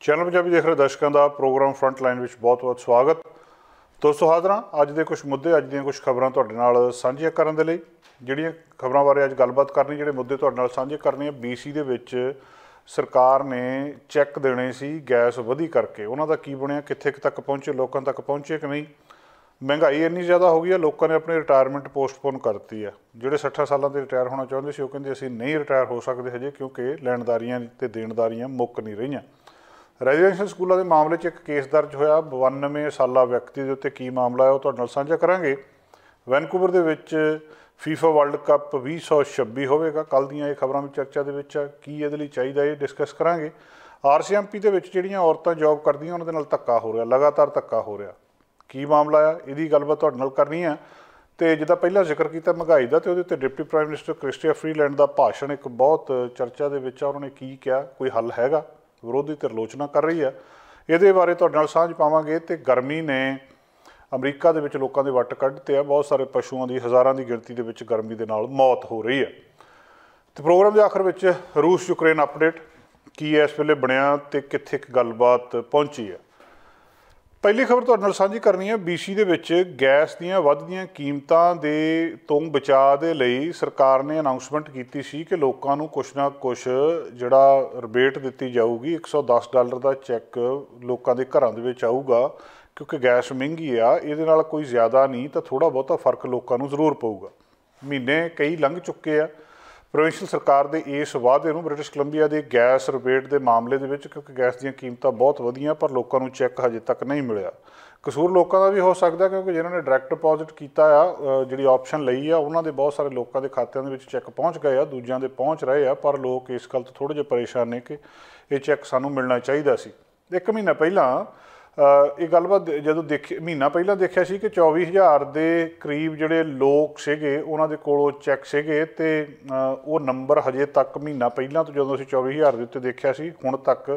Channel Punjabi देख रहे दर्शकों का प्रोग्राम फ्रंट लाइन में बहुत बहुत स्वागत। दोस्तों हाज़र हाँ अज के कुछ मुद्दे अज दी कुछ खबरां तुहाडे नाल सांझियां करन दे लई। जिहड़ियां खबरां बारे अज गलबात करनी, जिहड़े मुद्दे तुहाडे नाल सांझे करने BC दे विच सरकार ने चैक देने सी गैस वधी करके उन्हां दा की बनिया, कित्थे तक पहुँचे, लोगों तक पहुँचे कि नहीं। महंगाई इन्नी ज़्यादा हो गई है, लोगों ने अपनी रिटायरमेंट पोस्टपोन करती है। जिहड़े 60 सालों के रिटायर होना चाहते सी, कहते असीं नहीं रिटायर हो सकते हजे, क्योंकि लैणदारियां ते देणदारियां मुक नहीं रहीआं। रेजिडेंशियल स्कूलों के मामले एक केस दर्ज होया 92 साला व्यक्ति के उत्ते की मामला है वो तुहाडे नाल साझा करांगे। वैनकूवर दे विच फीफा वर्ल्ड कप 2026 होवेगा। कल दीयां ये खबरां भी चर्चा दे विच आ, की इहदे लई चाहीदा ये डिस्कस करांगे। RCMP दे विच जिहड़ियां औरतां जॉब करदियां उन्हां दे नाल धक्का हो रहा, लगातार धक्का हो रहा, की मामला आ, इहदी गलबात तुहाडे नाल करनी है। तो जिद्दां पहला जिक्र किया महंगाई का, तो उहदे उत्ते deputy prime minister Chrystia Freeland का भाषण एक बहुत चर्चा दे विच आ। उन्होंने की कहा, कोई हल हैगा, विरोधी धिर आलोचना कर रही है। ये बारे तुहाडे नाल सांझ पावांगे। तो गर्मी ने अमरीका दे विच लोकां दे वट कढते हैं, बहुत सारे पशुओं की हज़ारां की गिणती दे विच गर्मी दे नाल मौत हो रही है। तो प्रोग्राम के आखिर विच रूस यूक्रेन अपडेट की है, इस वेले बनिया तो कित्थे गलबात पहुंची है। पहली खबर तुहाडे नाल सांझी करनी है। BC दे विच गैस दीयां वधदियां कीमतां दे तों बचाव दे लई सरकार ने अनाउंसमेंट की सी कि लोकां नूं कुछ ना कुछ जिहड़ा रिबेट दित्ती जाऊगी। $110 का चैक लोकां दे घरां दे विच आऊगा, क्योंकि गैस महंगी आ। इहदे नाल कोई ज़्यादा नहीं तो थोड़ा बहुता फर्क लोकां नूं जरूर पऊगा। महीने कई लंघ चुके आ प्रोविंशियल सरकार के इस वादे नूं ब्रिटिश कोलंबिया के गैस रिबेट के मामले दे विच, क्योंकि गैस दीयां कीमतां बहुत वधियां पर लोकां नूं चैक हजे तक नहीं मिलिया। कसूर लोगों का भी हो सकता, क्योंकि जिन्होंने डायरैक्ट डिपॉजिट किया आ, जिहड़ी ऑप्शन लई आ, उन्हां दे बहुत सारे लोगों के खात्यां दे विच चैक पहुँच गए आ, दूजिआं दे पहुँच रहे आ। पर लोग इस गल तो थोड़े जिहे परेशान ने कि ये चैक सानूं मिलना चाहिदा सी। एक महीना पहलां ये गलबात जदों देखी, महीना पहलां देखिया सी कि 24,000 के करीब जिहड़े लोग सीगे उन्हां दे कोलों चैक सीगे, ते वो नंबर हजे तक महीना पहलां तो जदों असीं 24,000 के उत्ते देखिया सी, हुण तक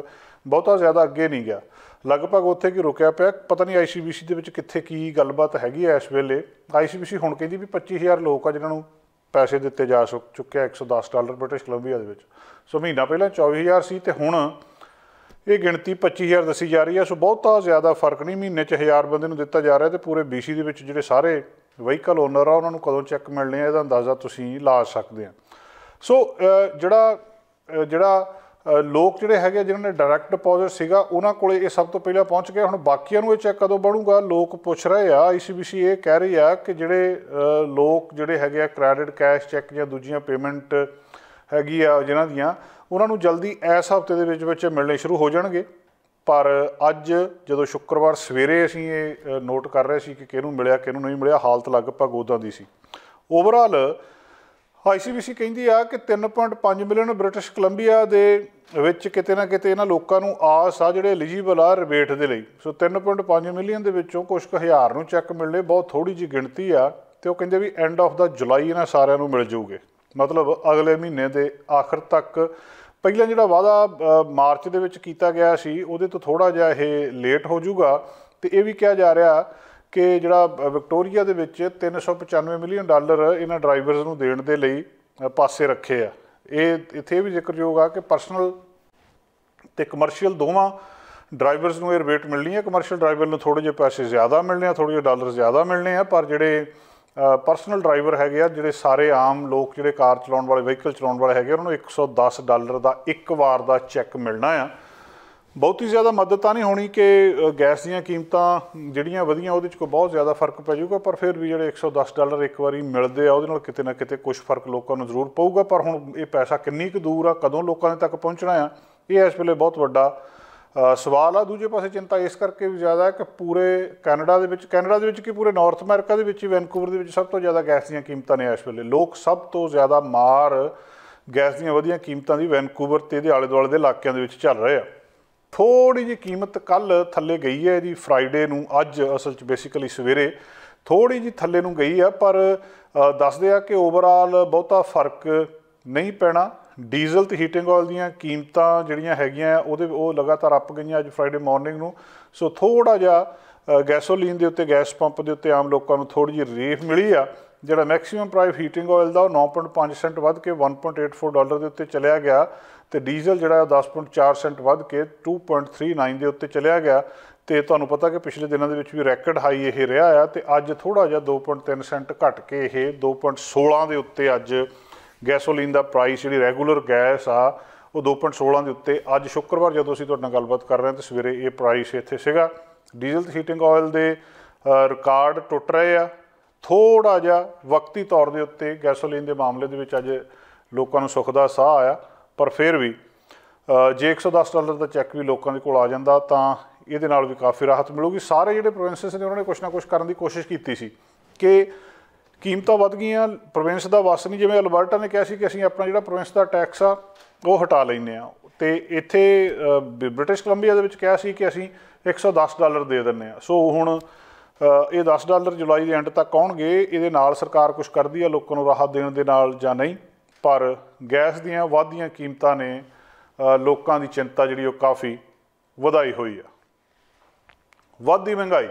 बहुता ज़्यादा अगे नहीं गया, लगभग उत्थे कि रुकिया पिया। पता नहीं ICBC दे विच कित्थे की गलबात हैगी है इस वेले। ICBC हुण कहंदी भी 25,000 लोग आ जिन्हां नूं पैसे दिते जा चुके $110 ब्रिटिश कोलंबिया दे विच। सो महीना पहलां 24,000 सी ते हुण ये गिणती 25,000 दसी जा रही है। सो बहुता ज़्यादा फर्क नहीं, महीने 1000 बंदे नूं दिता जा रहा है। तो पूरे BC दे विच जिहड़े सारे व्हीकल ओनर आ उन्हां नूं कदों चैक मिलने आ, इहदा अंदाज़ा तुसीं ला सकते हैं। सो जिहड़ा लोग जिहड़े हैगे जिन्होंने डायरैक्ट डिपॉजिट सीगा उन्हां कोले ये सब तो पहले पहुँच गया। हुण बाकियां नूं ये चैक कदों बनूगा, लोग पुछ रहे आ। ICBC ये कह रही है कि जिहड़े लोग जिहड़े हैगे आ क्रैडिट कैश चैक जां दूजियां पेमेंट हैगी आ जिन्हां दियां, उन्हां नूं जल्दी इस हफ्ते दे विच मिलने शुरू हो जाणगे। पर अज जदों शुक्रवार सवेरे असीं ये नोट कर रहे सी कि किहनूं मिलिया किहनूं नहीं मिलिया, हालत लगभग उदां दी सी। ओवरऑल ICBC कहती है कि 3.5 मिलियन ब्रिटिश कोलंबिया दे विच किते ना किते इन्हां लोकां नूं आस आ जिहड़े एलिजिबल आ रिबेट दे लई। सो 3.5 मिलियन दे विचों कुछ क हज़ार नूं चैक मिलने बहुत थोड़ी जी गिणती आ। ते ओह कहंदे भी एंड ऑफ द जुलाई इन्हां सारिआं नूं मिल जाऊगे, मतलब अगले महीने के आखिर तक। पहला जिहड़ा वादा मार्च दे विच कीता गया सी उहदे तो थोड़ा जिहा ये लेट हो जूगा। तो यह भी कहा जा रहा कि जिहड़ा विक्टोरिया दे विच $395 मिलियन इन्हां ड्राइवर्स नूं देण दे लई पासे रखे आ। ये इत्थे भी जिक्रयोग आ कि परसनल ते कमर्शियल दोवां ड्राइवर्स नूं ये रिबेट मिलनी है। कमर्शियल ड्राइवर नूं थोड़े जे पैसे ज़्यादा मिलने, थोड़े जे डॉलर ज़्यादा मिलने आ। पर जिहड़े परसनल ड्राइवर हैगे आ, जिहड़े सारे आम लोग जिहड़े कार चलाउण वाले व्हीकल चलाउण वाले हैगे, उन्हां नूं $110 का एक वार का चैक मिलना आ। बहुती ज़्यादा मदद तो नहीं होनी कि गैस दीयां कीमतां जिहड़ियां वधियां उहदे च कोई बहुत ज़्यादा फर्क पै जाऊगा, पर फिर भी जिहड़े $110 एक वारी मिलदे आ उहदे नाल किते ना किते कुछ फर्क लोकां नूं जरूर पऊगा। पर हुण ये पैसा किन्नी कुछ दूर आ, कदों लोकां तक पहुँचना आ, ये इस वेले बहुत वड्डा सवाल आ। दूजे पासे चिंता इस करके भी ज़्यादा है कि पूरे कैनेडा दे विच कि पूरे नॉर्थ अमेरिका दे विच वैनकूवर दे विच सब तो ज़्यादा गैस दीयां कीमतां ने इस वेले। लोग सब तो ज़्यादा मार गैस दीयां वधियां कीमतां दी वैनकूवर ते इहदे आले दुआले दे इलाकिਆਂ दे विच चल रहे आ। थोड़ी जी कीमत कल थल्ले गई है जी, फ्राइडे नूं अज असल च बेसिकली सवेरे थोड़ी जी थल्ले नूं गई है। पर दसदे आ कि ओवरऑल बहुता फर्क नहीं पैना। डीजल ते हीटिंग ऑयल दीयां कीमतां जिहड़ियां हैगीआं ओह लगातार अप गईआं अज फ्राइडे मॉर्निंग नूं। सो थोड़ा जिहा गैसोलीन के उत्ते गैस पंप के उत्ते आम लोगों को थोड़ी जी रिलीफ मिली आ। ਜਿਹੜਾ ਮੈਕਸੀਮਮ ਪ੍ਰਾਈਸ ਹੀਟਿੰਗ ਆਇਲ ਦਾ ਉਹ 9.5 ਸੈਂਟ ਵੱਧ ਕੇ $1.84 ਦੇ ਉੱਤੇ ਚਲਿਆ ਗਿਆ ਤੇ ਡੀਜ਼ਲ ਜਿਹੜਾ 10.4 ਸੈਂਟ ਵੱਧ ਕੇ 2.39 ਦੇ ਉੱਤੇ ਚਲਿਆ ਗਿਆ। ਤੇ ਤੁਹਾਨੂੰ ਪਤਾ ਕਿ ਪਿਛਲੇ ਦਿਨਾਂ ਦੇ ਵਿੱਚ ਵੀ ਰੈਕਡ ਹਾਈ ਇਹ ਰਿਹਾ ਆ ਤੇ ਅੱਜ ਥੋੜ੍ਹਾ ਜਿਹਾ 2.3 ਸੈਂਟ ਘਟ ਕੇ ਇਹ 2.16 ਦੇ ਉੱਤੇ ਅੱਜ ਗੈਸੋਲੀਨ ਦਾ ਪ੍ਰਾਈਸ ਜਿਹੜੀ ਰੈਗੂਲਰ ਗੈਸ ਆ ਉਹ 2.16 ਦੇ ਉੱਤੇ ਅੱਜ ਸ਼ੁੱਕਰਵਾਰ ਜਦੋਂ ਅਸੀਂ ਤੁਹਾਡੇ ਨਾਲ ਗੱਲਬਾਤ ਕਰ ਰਹੇ ਹਾਂ ਤਾਂ ਸਵੇਰੇ ਇਹ ਪ੍ਰਾਈਸ ਇੱਥੇ ਸੀਗਾ। ਡੀਜ਼ਲ ਤੇ ਹੀਟਿੰਗ ਆਇਲ ਦੇ ਰਿਕਾਰਡ ਟੁੱਟ ਰਹੇ ਆ। ਥੋੜ੍ਹਾ ਜਿਹਾ ਵਕਤੀ ਤੌਰ ਦੇ ਉੱਤੇ ਗੈਸੋਲੀਨ ਦੇ ਮਾਮਲੇ ਦੇ ਵਿੱਚ ਅੱਜ ਲੋਕਾਂ ਨੂੰ ਸੁੱਖ ਦਾ ਸਾਹ ਆਇਆ, ਪਰ ਫਿਰ ਵੀ ਜੇ $110 ਦਾ ਚੈੱਕ ਵੀ ਲੋਕਾਂ ਦੇ ਕੋਲ ਆ ਜਾਂਦਾ ਤਾਂ ਇਹਦੇ ਨਾਲ ਵੀ ਕਾਫੀ ਰਾਹਤ ਮਿਲੂਗੀ। ਸਾਰੇ ਜਿਹੜੇ ਪ੍ਰੋਵਿੰਸਿਸ ਨੇ ਉਹਨਾਂ ਨੇ ਕੁਛ ਨਾ ਕੁਛ ਕਰਨ ਦੀ ਕੋਸ਼ਿਸ਼ ਕੀਤੀ ਸੀ ਕਿ ਕੀਮਤਾਂ ਵੱਧ ਗਈਆਂ, ਪ੍ਰੋਵਿੰਸ ਦਾ ਵੱਸ ਨਹੀਂ। ਜਿਵੇਂ ਅਲਬਰਟਾ ਨੇ ਕਿਹਾ ਸੀ ਕਿ ਅਸੀਂ ਆਪਣਾ ਜਿਹੜਾ ਪ੍ਰੋਵਿੰਸ ਦਾ ਟੈਕਸ ਆ ਉਹ ਹਟਾ ਲੈਂਦੇ ਹਾਂ, ਅਤੇ ਇੱਥੇ ਬ੍ਰਿਟਿਸ਼ ਕੋਲੰਬੀਆ ਦੇ ਵਿੱਚ ਕਿਹਾ ਸੀ ਕਿ ਅਸੀਂ $110 ਦੇ ਦਿੰਦੇ ਹਾਂ। ਸੋ ਹੁਣ ਇਹ $10 ਜੁਲਾਈ ਦੇ ਐਂਡ ਤੱਕ ਆਉਣਗੇ। ਇਹਦੇ ਨਾਲ ਸਰਕਾਰ ਕੁਛ ਕਰਦੀ ਆ ਲੋਕਾਂ ਨੂੰ ਰਾਹਤ ਦੇਣ ਦੇ ਨਾਲ ਜਾਂ ਨਹੀਂ, ਪਰ ਗੈਸ ਦੀਆਂ ਵੱਧਦੀਆਂ ਕੀਮਤਾਂ ਨੇ ਲੋਕਾਂ ਦੀ ਚਿੰਤਾ ਜਿਹੜੀ ਉਹ ਕਾਫੀ ਵਧਾਈ ਹੋਈ ਆ। ਵੱਧਦੀ ਮਹਿੰਗਾਈ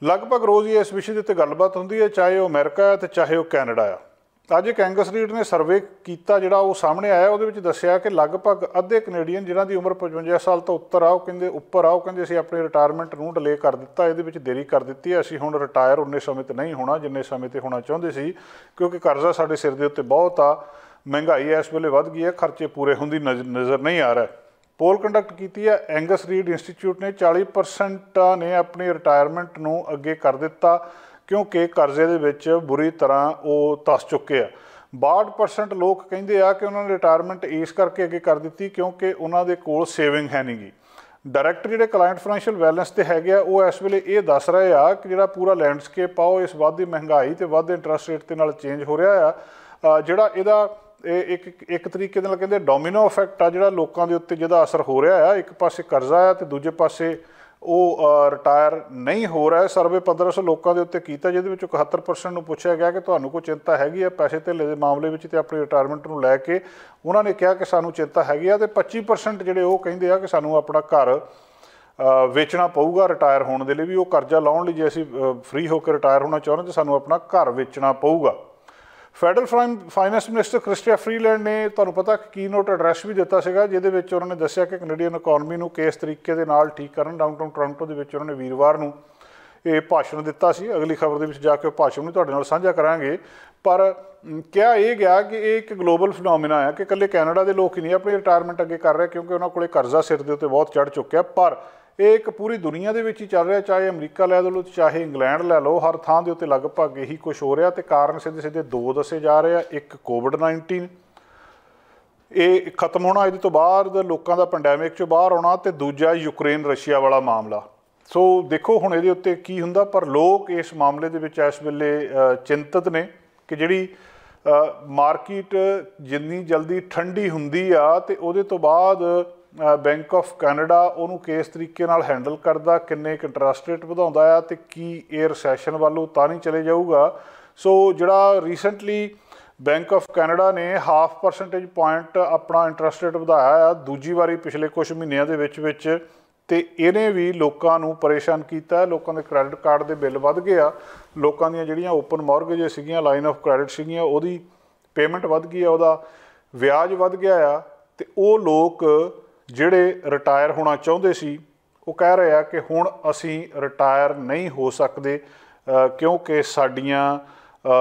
ਲਗਭਗ ਰੋਜ਼ ਹੀ ਇਸ ਵਿਸ਼ੇ ਦੇ ਉੱਤੇ ਗੱਲਬਾਤ ਹੁੰਦੀ ਹੈ, ਚਾਹੇ ਉਹ ਅਮਰੀਕਾ ਹੈ ਅਤੇ ਚਾਹੇ ਉਹ ਕੈਨੇਡਾ ਆ। ਅੱਜ ਇੱਕ ਐਂਗਸ ਰੀਡ ਨੇ ਸਰਵੇ ਕੀਤਾ ਜਿਹੜਾ ਉਹ ਸਾਹਮਣੇ ਆਇਆ, ਉਹਦੇ ਵਿੱਚ ਦੱਸਿਆ ਕਿ ਲਗਭਗ ਅੱਧੇ ਕੈਨੇਡੀਅਨ ਜਿਨ੍ਹਾਂ ਦੀ ਉਮਰ 55 ਸਾਲ ਤੋਂ ਉੱਪਰ ਆ ਉਹ ਕਹਿੰਦੇ ਅਸੀਂ ਆਪਣੀ ਰਿਟਾਇਰਮੈਂਟ ਨੂੰ ਡਿਲੇ ਕਰ ਦਿੱਤਾ, ਇਹਦੇ ਵਿੱਚ ਦੇਰੀ ਕਰ ਦਿੱਤੀ ਹੈ। ਅਸੀਂ ਹੁਣ ਰਿਟਾਇਰ ਉਨੇ ਸਮੇਂ 'ਤੇ ਨਹੀਂ ਹੋਣਾ ਜਿੰਨੇ ਸਮੇਂ 'ਤੇ ਹੋਣਾ ਚਾਹੁੰਦੇ ਸੀ, ਕਿਉਂਕਿ ਕਰਜ਼ਾ ਸਾਡੇ ਸਿਰ ਦੇ ਉੱਤੇ ਬਹੁਤ ਆ, ਮਹਿੰਗਾਈ ਇਸ ਵੇਲੇ ਵੱਧ ਗਈ ਹੈ, ਖਰਚੇ ਪੂਰੇ ਹੁੰਦੀ ਨਜ਼ਰ ਨਹੀਂ ਆ ਰਿਹਾ। ਪੋਲ ਕੰਡਕਟ ਕੀਤੀ ਹੈ ਐਂਗਸ ਰੀਡ ਇੰਸਟੀਚਿਊਟ ਨੇ। 40% ਨੇ ਆਪਣੀ ਰਿਟਾਇਰਮੈਂਟ ਨੂੰ ਅੱਗੇ ਕਰ ਦਿੱਤਾ ਕਿਉਂਕਿ ਕਰਜ਼ੇ ਦੇ ਵਿੱਚ ਬੁਰੀ ਤਰ੍ਹਾਂ ਉਹ ਧਸ ਚੁੱਕੇ ਆ। 62% ਲੋਕ ਕਹਿੰਦੇ ਆ ਕਿ ਉਹਨਾਂ ਨੇ ਰਿਟਾਇਰਮੈਂਟ ਇਸ ਕਰਕੇ ਅੱਗੇ ਕਰ ਦਿੱਤੀ ਕਿਉਂਕਿ ਉਹਨਾਂ ਦੇ ਕੋਲ ਸੇਵਿੰਗ ਹੈ ਨਹੀਂ ਗੀ। ਡਾਇਰੈਕਟਰ ਜਿਹੜੇ ਕਲਾਇੰਟ ਫਾਈਨੈਂਸ਼ੀਅਲ ਵੈਲਨੈਸ 'ਤੇ ਹੈਗੇ ਆ ਉਹ ਇਸ ਵੇਲੇ ਇਹ ਦੱਸ ਰਹੇ ਆ ਕਿ ਜਿਹੜਾ ਪੂਰਾ ਲੈਂਡਸਕੇਪ ਆ ਉਹ ਇਸ ਵੱਧਦੀ ਮਹਿੰਗਾਈ ਅਤੇ ਵੱਧਦੇ ਇੰਟਰਸਟ ਰੇਟ ਦੇ ਨਾਲ ਚੇਂਜ ਹੋ ਰਿਹਾ ਆ। ਜਿਹੜਾ ਇਹਦਾ ਇੱਕ ਤਰੀਕੇ ਨਾਲ ਕਹਿੰਦੇ ਡੋਮੀਨੋ ਇਫੈਕਟ ਆ ਜਿਹੜਾ ਲੋਕਾਂ ਦੇ ਉੱਤੇ ਜਿਹਦਾ ਅਸਰ ਹੋ ਰਿਹਾ ਆ। ਇੱਕ ਪਾਸੇ ਕਰਜ਼ਾ ਆ ਅਤੇ ਦੂਜੇ ਪਾਸੇ ਉਹ ਰਿਟਾਇਰ ਨਹੀਂ ਹੋ ਰਿਹਾ। ਸਰਵੇ 1500 ਲੋਕਾਂ ਦੇ ਉੱਤੇ ਕੀਤਾ ਜਿਹਦੇ ਵਿੱਚੋਂ 71% ਨੂੰ ਪੁੱਛਿਆ ਗਿਆ ਕਿ ਤੁਹਾਨੂੰ ਕੋਈ ਚਿੰਤਾ ਹੈਗੀ ਆ ਪੈਸੇ ਧੇਲੇ ਦੇ ਮਾਮਲੇ ਵਿੱਚ ਅਤੇ ਆਪਣੀ ਰਿਟਾਇਰਮੈਂਟ ਨੂੰ ਲੈ ਕੇ। ਉਹਨਾਂ ਨੇ ਕਿਹਾ ਕਿ ਸਾਨੂੰ ਚਿੰਤਾ ਹੈਗੀ ਆ, ਅਤੇ 25% ਜਿਹੜੇ ਉਹ ਕਹਿੰਦੇ ਆ ਕਿ ਸਾਨੂੰ ਆਪਣਾ ਘਰ ਵੇਚਣਾ ਪਊਗਾ ਰਿਟਾਇਰ ਹੋਣ ਦੇ ਲਈ, ਵੀ ਉਹ ਕਰਜ਼ਾ ਲਾਉਣ ਲਈ ਜੇ ਅਸੀਂ ਫ੍ਰੀ ਹੋ ਕੇ ਰਿਟਾਇਰ ਹੋਣਾ ਚਾਹੁੰਦੇ ਤਾਂ ਸਾਨੂੰ ਆਪਣਾ ਘਰ ਵੇਚਣਾ ਪਊਗਾ। Federal finance minister Christy Freeland ਨੇ ਤੁਹਾਨੂੰ ਪਤਾ ਕੀ ਨੋਟ ਐਡਰੈਸ ਵੀ ਦਿੱਤਾ ਸੀਗਾ, ਜਿਹਦੇ ਵਿੱਚ ਉਹਨਾਂ ਨੇ ਦੱਸਿਆ ਕਿ ਕੈਨੇਡੀਅਨ ਇਕੋਨਮੀ ਨੂੰ ਕਿਸ ਤਰੀਕੇ ਦੇ ਨਾਲ ਠੀਕ ਕਰਨ। ਡਾਊਨਟਾਊਨ ਟੋਰਾਂਟੋ ਦੇ ਵਿੱਚ ਉਹਨਾਂ ਨੇ ਵੀਰਵਾਰ ਨੂੰ ਇਹ ਭਾਸ਼ਣ ਦਿੱਤਾ ਸੀ। ਅਗਲੀ ਖਬਰ ਦੇ ਵਿੱਚ ਜਾ ਕੇ ਉਹ ਭਾਸ਼ਣ ਵੀ ਤੁਹਾਡੇ ਨਾਲ ਸਾਂਝਾ ਕਰਾਂਗੇ। ਪਰ ਕਿਹਾ ਇਹ ਗਿਆ ਕਿ ਇਹ ਇੱਕ ਗਲੋਬਲ ਫਿਨੋਮੀਨਾ ਹੈ ਕਿ ਇਕੱਲੇ ਕੈਨੇਡਾ ਦੇ ਲੋਕ ਹੀ ਨਹੀਂ ਆਪਣੀ ਰਿਟਾਇਰਮੈਂਟ ਅੱਗੇ ਕਰ ਰਹੇ ਕਿਉਂਕਿ ਉਹਨਾਂ ਕੋਲ ਕਰਜ਼ਾ ਸਿਰ ਦੇ ਉੱਤੇ ਬਹੁਤ ਚੜ੍ਹ ਚੁੱਕਿਆ, ਪਰ ਇਹ ਇੱਕ ਪੂਰੀ ਦੁਨੀਆ ਦੇ ਵਿੱਚ ਹੀ ਚੱਲ ਰਿਹਾ। ਚਾਹੇ ਅਮਰੀਕਾ ਲੈ ਲਓ, ਚਾਹੇ ਇੰਗਲੈਂਡ ਲੈ ਲਓ, ਹਰ ਥਾਂ ਦੇ ਉੱਤੇ ਲਗਭਗ ਇਹੀ ਕੁਛ ਹੋ ਰਿਹਾ। ਅਤੇ ਕਾਰਨ ਸਿੱਧੇ ਦੋ ਦੱਸੇ ਜਾ ਰਹੇ ਆ। ਇੱਕ ਕੋਵਿਡ-19 ਇਹ ਖਤਮ ਹੋਣਾ, ਇਹਦੇ ਤੋਂ ਬਾਅਦ ਲੋਕਾਂ ਦਾ ਪੈਂਡੈਮਿਕ 'ਚੋਂ ਬਾਹਰ ਆਉਣਾ, ਅਤੇ ਦੂਜਾ ਯੂਕਰੇਨ ਰਸ਼ੀਆ ਵਾਲਾ ਮਾਮਲਾ। ਸੋ ਦੇਖੋ ਹੁਣ ਇਹਦੇ ਉੱਤੇ ਕੀ ਹੁੰਦਾ, ਪਰ ਲੋਕ ਇਸ ਮਾਮਲੇ ਦੇ ਵਿੱਚ ਇਸ ਵੇਲੇ ਚਿੰਤਤ ਨੇ ਕਿ ਜਿਹੜੀ ਮਾਰਕੀਟ ਜਿੰਨੀ ਜਲਦੀ ਠੰਡੀ ਹੁੰਦੀ ਆ ਅਤੇ ਉਹਦੇ ਤੋਂ ਬਾਅਦ ਬੈਂਕ ਆਫ ਕੈਨੇਡਾ ਉਹਨੂੰ ਕਿਸ ਤਰੀਕੇ ਨਾਲ ਹੈਂਡਲ ਕਰਦਾ, ਕਿੰਨੇ ਕੁ ਇੰਟਰਸਟ ਰੇਟ ਵਧਾਉਂਦਾ ਆ, ਅਤੇ ਕੀ ਇਹ ਰਿਸੈਸ਼ਨ ਵੱਲੋਂ ਤਾਂ ਨਹੀਂ ਚਲੇ ਜਾਊਗਾ। ਸੋ ਜਿਹੜਾ ਰੀਸੈਂਟਲੀ ਬੈਂਕ ਆਫ ਕੈਨੇਡਾ ਨੇ 0.5% ਪੁਆਇੰਟ ਆਪਣਾ ਇੰਟਰਸਟ ਰੇਟ ਵਧਾਇਆ ਆ ਦੂਜੀ ਵਾਰੀ ਪਿਛਲੇ ਕੁਛ ਮਹੀਨਿਆਂ ਦੇ ਵਿੱਚ ਅਤੇ ਇਹਨੇ ਵੀ ਲੋਕਾਂ ਨੂੰ ਪਰੇਸ਼ਾਨ ਕੀਤਾ। ਲੋਕਾਂ ਦੇ ਕ੍ਰੈਡਿਟ ਕਾਰਡ ਦੇ ਬਿੱਲ ਵੱਧ ਗਏ ਆ, ਲੋਕਾਂ ਦੀਆਂ ਜਿਹੜੀਆਂ ਓਪਨ ਮੌਰਗੇਜ ਸੀਗੀਆਂ, ਲਾਈਨ ਆਫ ਕ੍ਰੈਡਿਟ ਸੀਗੀਆਂ, ਉਹਦੀ ਪੇਮੈਂਟ ਵੱਧ ਗਈ ਆ, ਉਹਦਾ ਵਿਆਜ ਵੱਧ ਗਿਆ ਆ। ਅਤੇ ਉਹ ਲੋਕ ਜਿਹੜੇ ਰਿਟਾਇਰ ਹੋਣਾ ਚਾਹੁੰਦੇ ਸੀ ਉਹ ਕਹਿ ਰਹੇ ਆ ਕਿ ਹੁਣ ਅਸੀਂ ਰਿਟਾਇਰ ਨਹੀਂ ਹੋ ਸਕਦੇ ਕਿਉਂਕਿ ਸਾਡੀਆਂ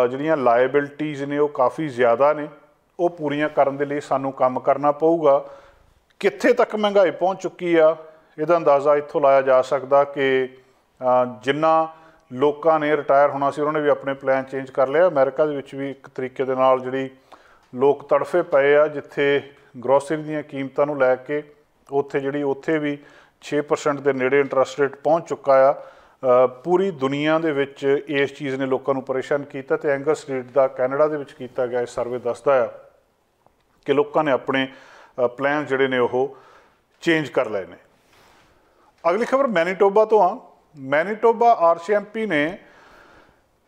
ਜਿਹੜੀਆਂ ਲਾਇਬਿਲਟੀਜ਼ ਨੇ ਉਹ ਕਾਫੀ ਜ਼ਿਆਦਾ ਨੇ, ਉਹ ਪੂਰੀਆਂ ਕਰਨ ਦੇ ਲਈ ਸਾਨੂੰ ਕੰਮ ਕਰਨਾ ਪਊਗਾ। ਕਿੱਥੇ ਤੱਕ ਮਹਿੰਗਾਈ ਪਹੁੰਚ ਚੁੱਕੀ ਆ ਇਹਦਾ ਅੰਦਾਜ਼ਾ ਇੱਥੋਂ ਲਾਇਆ ਜਾ ਸਕਦਾ ਕਿ ਜਿੰਨਾ ਲੋਕਾਂ ਨੇ ਰਿਟਾਇਰ ਹੋਣਾ ਸੀ ਉਹਨਾਂ ਨੇ ਵੀ ਆਪਣੇ ਪਲਾਨ ਚੇਂਜ ਕਰ ਲਿਆ। ਅਮਰੀਕਾ ਦੇ ਵਿੱਚ ਵੀ ਇੱਕ ਤਰੀਕੇ ਦੇ ਨਾਲ ਜਿਹੜੀ ਲੋਕ ਤੜਫੇ ਪਏ ਆ, ਜਿੱਥੇ ਗਰੋਸਰੀ ਦੀਆਂ ਕੀਮਤਾਂ ਨੂੰ ਲੈ ਕੇ ਉੱਥੇ ਵੀ 6% ਦੇ ਨੇੜੇ ਇੰਟਰਸਟ ਰੇਟ ਪਹੁੰਚ ਚੁੱਕਾ ਆ। ਪੂਰੀ ਦੁਨੀਆ ਦੇ ਵਿੱਚ ਇਸ ਚੀਜ਼ ਨੇ ਲੋਕਾਂ ਨੂੰ ਪਰੇਸ਼ਾਨ ਕੀਤਾ, ਅਤੇ ਐਂਗਸ ਰੀਡ ਦਾ ਕੈਨੇਡਾ ਦੇ ਵਿੱਚ ਕੀਤਾ ਗਿਆ ਇਹ ਸਰਵੇ ਦੱਸਦਾ ਆ ਕਿ ਲੋਕਾਂ ਨੇ ਆਪਣੇ ਪਲਾਨ ਜਿਹੜੇ ਨੇ ਉਹ ਚੇਂਜ ਕਰ ਲਏ ਨੇ। ਅਗਲੀ ਖਬਰ ਮੈਨੀਟੋਬਾ ਤੋਂ ਆ। ਮੈਨੀਟੋਬਾ ਆਰਸੀਐਮਪੀ ਨੇ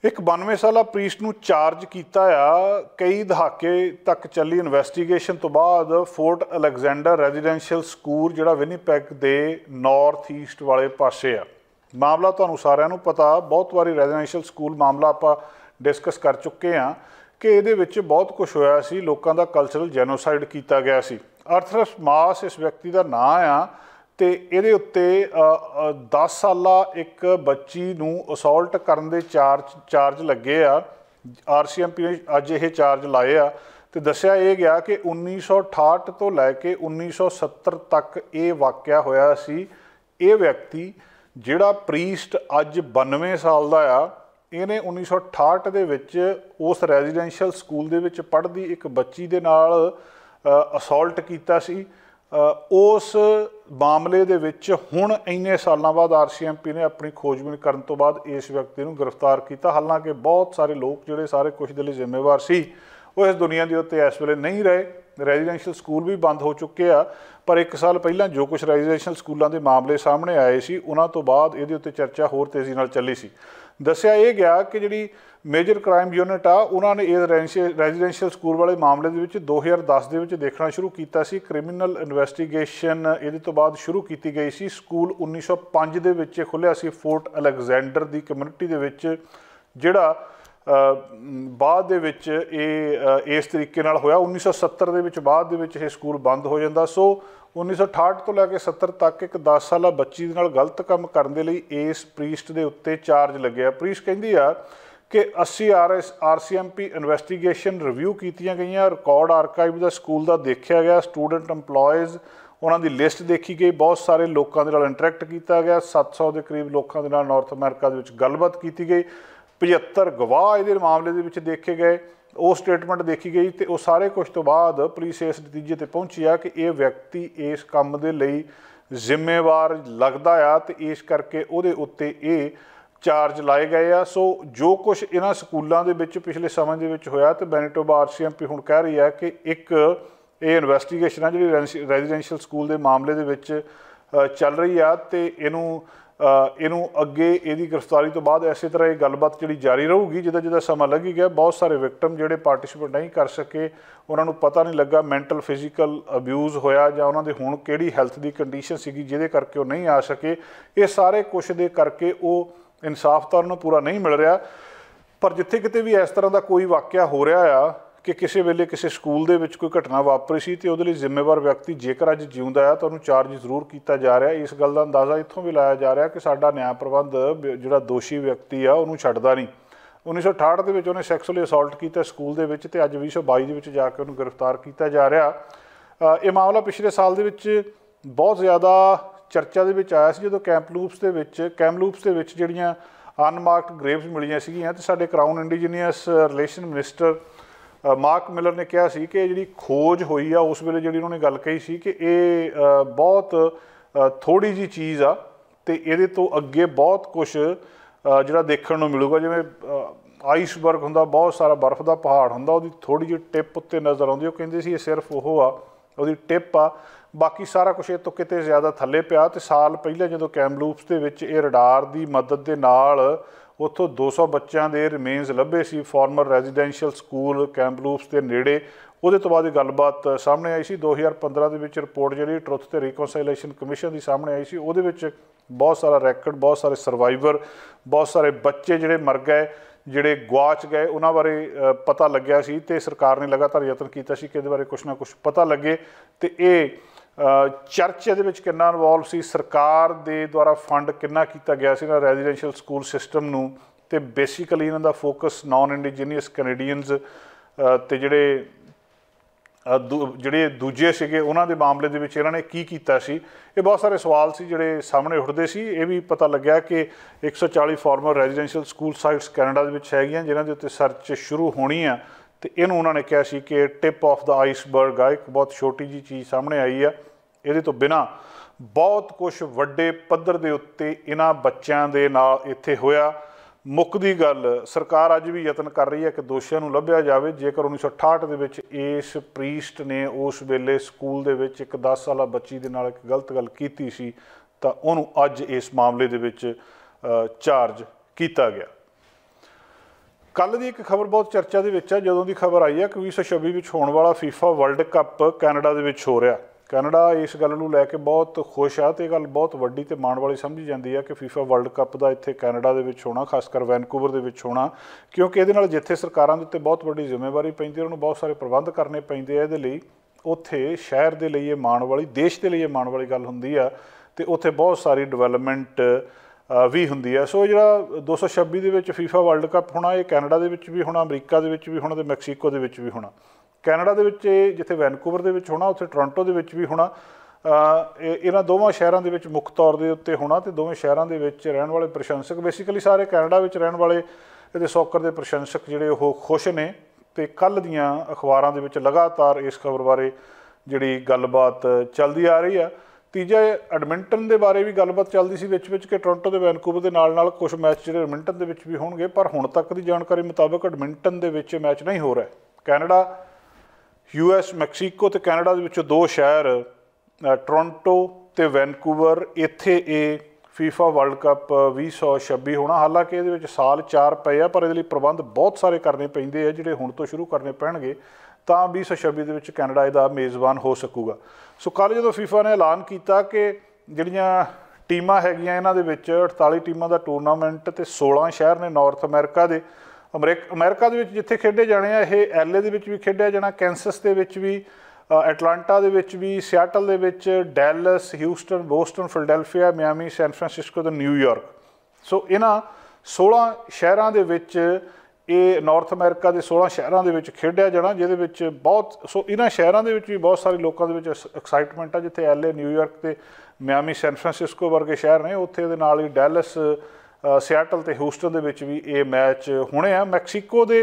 ਇੱਕ 92 ਸਾਲਾ ਪ੍ਰੀਸਟ ਨੂੰ ਚਾਰਜ ਕੀਤਾ ਆ। ਕਈ ਦਹਾਕੇ ਤੱਕ ਚੱਲੀ ਇਨਵੈਸਟੀਗੇਸ਼ਨ ਤੋਂ ਬਾਅਦ ਫੋਰਟ ਅਲੈਗਜ਼ੈਂਡਰ ਰੈਜ਼ੀਡੈਂਸ਼ੀਅਲ ਸਕੂਲ ਜਿਹੜਾ ਵਿਨੀਪੈਗ ਦੇ ਨਾਰਥ ਈਸਟ ਵਾਲੇ ਪਾਸੇ ਆ। ਮਾਮਲਾ ਤੁਹਾਨੂੰ ਸਾਰਿਆਂ ਨੂੰ ਪਤਾ, ਬਹੁਤ ਵਾਰੀ ਰੈਜ਼ੀਡੈਂਸ਼ੀਅਲ ਸਕੂਲ ਮਾਮਲਾ ਆਪਾਂ डिस्कस कर चुके हैं कि ਇਹਦੇ ਵਿੱਚ बहुत कुछ होया सी, लोगों का कल्चरल जैनोसाइड किया गया सी। अर्थरस मास इस व्यक्ति का नाम आ तो ये उत्ते 10 साला एक बच्ची नूं असोल्ट करन दे चार्ज लगे आ। RCMP ने अज ये चार्ज लाए आ तो दस्सिया ये गया कि 1968 तो लैके 1970 तक ये वाक़या होया सी। ये व्यक्ति जिहड़ा प्रीस्ट अज 92 साल का आ, इहने 1968 दे विच उस रेजिडेंशियल स्कूल दे विच पढ़दी एक बच्ची दे नाल असोल्ट कीता सी। उस मामले दे विच हुण इन्ने सालों बाद RCMP ने अपनी खोजबीन करन तो बाद इस व्यक्ति नूं गिरफ्तार किया। हालांकि बहुत सारे लोग जिहड़े सारे कुछ दे लई जिम्मेवार सी वो इस दुनिया के उत्ते इस वेले नहीं रहे। रेजिडेंशियल स्कूल भी बंद हो चुके आ, पर एक साल पहला जो कुछ रेजिडेंशियल स्कूलों के मामले सामने आए सी उन्हां तो बाद इहदे उत्ते चर्चा होर तेज़ी नाल चली सी। दस्सिया ये गया कि जिहड़ी मेजर क्राइम यूनिट आ उन्होंने इस रेजिडेंशियल स्कूल वाले मामले दे विच 2010 दे विच देखना शुरू किया सी। क्रिमिनल इन्वेस्टिगेशन इहदे तो बाद शुरू की गई सी। स्कूल 1905 दे विच खुलिया सी फोर्ट अलेगजेंडर दी कम्यूनिटी दे विच, जिहड़ा बाद दे विच इस तरीके नाल होया। 1970 दे विच बाद दे विच ये स्कूल बंद हो जाता। सो 1968 तो लैके 70 तक एक 10 साला बच्ची दे नाल गलत काम करन दे लई इस प्रीस्ट दे उत्ते चार्ज लगे। प्रीस्ट कहंदी आ कि 80 RCMP इन्वेस्टिगेशन रिव्यू कीतियां गईयां, रिकॉर्ड आर्काइव दा स्कूल दा देखिया गया, स्टूडेंट इंपलॉयज़ उन्हां दी लिस्ट देखी गई, बहुत सारे लोगों के नाल इंटरैक्ट किया गया, 700 के करीब लोगों के नाल नॉर्थ अमेरिका दे विच गलबात की गई, 75 गवाह इहदे मामले दे विच देखे गए, वो स्टेटमेंट देखी गई तो सारे कुछ तो बाद पुलिस इस नतीजे ते पहुंची आ कि यह व्यक्ति इस काम दे लई जिम्मेवार लगदा आ ते इस करके उहदे उत्ते ये चार्ज लाए गए आ। सो जो कुछ इन्हां स्कूलों के विच पिछले समय दे विच होया तो मैनीटोबा RCMP हुण कह रही है कि एक ये इन्वेस्टिगेशन आ जिहड़ी रेजिडेंशियल स्कूल के मामले दे विच चल रही आ ते इनू अगे इहदी गिरफ्तारी तो बाद इस तरह ये गलबात जिहड़ी जारी रहूगी। जिदा जिदा समा लगी गया बहुत सारे विक्टिम जिहड़े पार्टिसिपेट नहीं कर सके, उन्होंने पता नहीं लगा मैंटल फिजिकल अब्यूज़ होया जां उन्हां दे हुण किहड़ी हैल्थ की कंडीशन सीगी जिहदे करके वो नहीं आ सके। ये सारे कुछ दे करके वो इंसाफ तो उन्होंने पूरा नहीं मिल रहा। पर जिथे किते भी इस तरह का कोई वाक़या हो रहा आ कि किसी वेले किसी स्कूल दे विच कोई घटना वापरी सी तो उहदे लई जिम्मेवार व्यक्ति जेकर अज जिउंदा आ तो उन्होंने चार्ज जरूर किया जा रहा। इस गल का अंदाज़ा इत्थों भी लाया जा रहा कि साडा न्याय प्रबंध जिहड़ा दोषी व्यक्ति आ उन्होंने छड्डदा नहीं। 1968 दे विच उन्हें सैक्सुअली असोल्ट किया स्कूल दे विच ते अज 2022 दे विच जाके उन्होंने गिरफ्तार किया जा रहा। ये मामला पिछले साल दे विच बहुत ज़्यादा चर्चा दे विच आया सी जदों कैमलूप्स दे विच जिहड़ियां अनमार्कड ग्रेव्स मिलियां सीगियां ते साडे crown indigenous relation minister mark Miller ने कहा सी कि जी खोज हुई आ उस वेले जी उन्होंने गल कही सी कि ये बहुत थोड़ी जी चीज़ आ तो ये तो अगे बहुत कुछ जिहड़ा देखण नूं मिलूगा। जिवें आइसबर्ग हुंदा, बहुत सारा बर्फ का पहाड़ हुंदा, उहदी थोड़ी जी टिप उत्ते नज़र आउंदी, कहिंदे सी ये सिर्फ वो आ उहदी टिप आ, बाकी सारा कुछ ये तो किते ज़्यादा थल्ले पिया। तो साल पहले जो कैमलूप्स दे विच ये रडार की मदद के नाल उत्थों 200 बच्चों के रिमेन्स लभे सी फॉर्मर रेजिडेंशियल स्कूल कैमलूप्स के नेड़े। उहदे तो बाद गलबात सामने आई सी। 2015 के विच रिपोर्ट जी ट्रुथ ते रिकनसाइलेशन कमीशन की सामने आई सी। उहदे विच बहुत सारा रैकड, बहुत सारे सर्वाइवर, बहुत सारे बच्चे जिहड़े मर गए, जिहड़े गुआच गए, उन्हां बारे पता लग्या सी ते सरकार ने लगातार यतन किया सी कि इहदे बारे कुछ ना कुछ पता लगे। तो ये चर्च ये किन्ना इनवॉल्व सी, सरकार दे द्वारा फंड किन्ना किया गया सी रेजिडेंशियल स्कूल सिस्टम नूं, ते बेसिकली इन्हां दा फोकस नॉन इंडिजीनियस कैनेडियंस ते जिहड़े दूजे सीगे उन्हां दे मामले दे विच इन्हां ने की कीता सी। ये बहुत सारे सवाल सी जिहड़े सामने उठदे सी। ये भी पता लग्या कि 140 former residential school sites Canada दे विच हैगियां जिन्हां दे उत्ते सर्च शुरू होनी आ तो इहनूं उन्हां ने कहा सी कि टिप ऑफ द आइसबर्ग आ, एक बहुत छोटी जी चीज़ सामने आई आ। ਇਹਦੇ ਤੋਂ ਬਿਨਾਂ बहुत कुछ ਵੱਡੇ पद्धर ਦੇ ਉੱਤੇ ਇਹਨਾਂ ਬੱਚਿਆਂ ਦੇ ਨਾਲ ਇੱਥੇ ਹੋਇਆ। ਮੁੱਕਦੀ ਗੱਲ ਸਰਕਾਰ ਅੱਜ ਵੀ ਯਤਨ ਕਰ ਰਹੀ ਹੈ ਕਿ ਦੋਸ਼ੀਆਂ ਨੂੰ ਲੱਭਿਆ ਜਾਵੇ। ਜੇਕਰ 1968 ਦੇ ਵਿੱਚ ਇਸ ਪ੍ਰੀਸਟ ਨੇ ਉਸ ਵੇਲੇ ਸਕੂਲ ਦੇ ਵਿੱਚ ਇੱਕ 10 ਸਾਲਾ ਬੱਚੀ ਦੇ ਨਾਲ ਇੱਕ ਗਲਤ ਗੱਲ ਕੀਤੀ ਸੀ ਤਾਂ ਉਹਨੂੰ ਅੱਜ ਇਸ ਮਾਮਲੇ ਦੇ ਵਿੱਚ ਚਾਰਜ ਕੀਤਾ ਗਿਆ। ਕੱਲ੍ਹ ਦੀ ਇੱਕ ਖਬਰ ਬਹੁਤ ਚਰਚਾ ਦੇ ਵਿੱਚ ਹੈ। ਜਦੋਂ ਦੀ ਖਬਰ ਆਈ ਹੈ ਕਿ 2026 ਵਿੱਚ ਹੋਣ ਵਾਲਾ FIFA ਵਰਲਡ ਕੱਪ ਕੈਨੇਡਾ ਦੇ ਵਿੱਚ ਹੋ ਰਿਹਾ। कैनेडा इस गल नूं लैके बहुत खुश आ ते गल बहुत वड्डी ते माण वाली समझी जाती है कि फीफा वर्ल्ड कप का इत्थे कैनेडा दे विच होना, खासकर वैनकूवर दे विच होना, क्योंकि इहदे नाल जिथे सरकारां दे उत्ते बहुत वड्डी जिम्मेवारी पैंदी है, उन्होंने बहुत सारे प्रबंध करने पैंदे आ। इहदे लई उत्थे शहर दे लई माण वाली, देश के लिए माण वाली गल हुंदी आ ते उत्थे बहुत सारी डिवेलपमेंट भी हुंदी है। सो जिहड़ा 226 दे विच फीफा वर्ल्ड कप होना, ये कैनेडा दे विच भी होना, अमरीका दे विच भी होना ते मैक्सीको दे विच भी होना। कैनेडा दे विच जिथे वैनकूवर दे विच होना, उत्थे टोरंटो दे विच भी होना। इन्हां दोवां शहरां दे विच मुख तौर दे उत्ते होना ते दोवें शहरां दे विच रहण वाले प्रशंसक, बेसिकली सारे कैनेडा विच रहण वाले इहदे सॉकर दे प्रशंसक जिहड़े ओह खुश ने ते कल दीआं अखबारां दे विच लगातार इस खबर बारे जिहड़ी गलबात चलदी आ रही है। तीजा एडमिंटन के बारे भी गलबात चलती सी विच कि टोरंटो ते वैनकूवर के नाल कुछ मैच जिहड़े एडमिंटन दे विच भी होणगे, पर हुण तक की जानकारी मुताबिक एडमिंटन दे विच मैच नहीं हो रहा। कैनेडा, US, मैक्सीको ते कैनेडा दे विच दो शहर टोरंटो ते वैनकूवर, इत्थे ये फीफा वर्ल्ड कप 2026 होना। हालांकि ये साल 4 पे आ, पर ये प्रबंध बहुत सारे करने पैंदे आ जिहड़े हुण तो शुरू करने पैणगे, तां 2026 दे विच कैनेडा इहदा मेज़बान हो सकूगा। सो कल जो फीफा ने ऐलान किया कि जिहड़ियां टीमां हैगियां इन्हां दे विच 48 टीमां दा टूरनामेंट ते 16 शहर ने नॉर्थ अमेरिका दे, अमेरिका दे विच जिथे खेडे जाने आ, ये LA दे विच भी खेडिया जाना, कैंसस दे विच भी, एटलांटा दे विच भी, सियाटल दे विच, Dallas, Houston, Boston, Philadelphia, Miami, San Francisco ते न्यूयॉर्क। सो इन्हां 16 शहरां दे विच ये नॉर्थ अमेरिका के 16 शहरों के खेडिया जाना, जिहदे बहुत, सो इन्हां शहरों के भी बहुत सारे लोगों के एक्साइटमेंट है। जिथे LA, न्यूयॉर्क ते मियामी, सैन फ्रांसिस्को वर्गे शहर ने, उत्थे दे नाल ही डैलस, सियाटल ते ह्यूस्टन दे विच भी ये मैच होने आ। मैक्सीको दे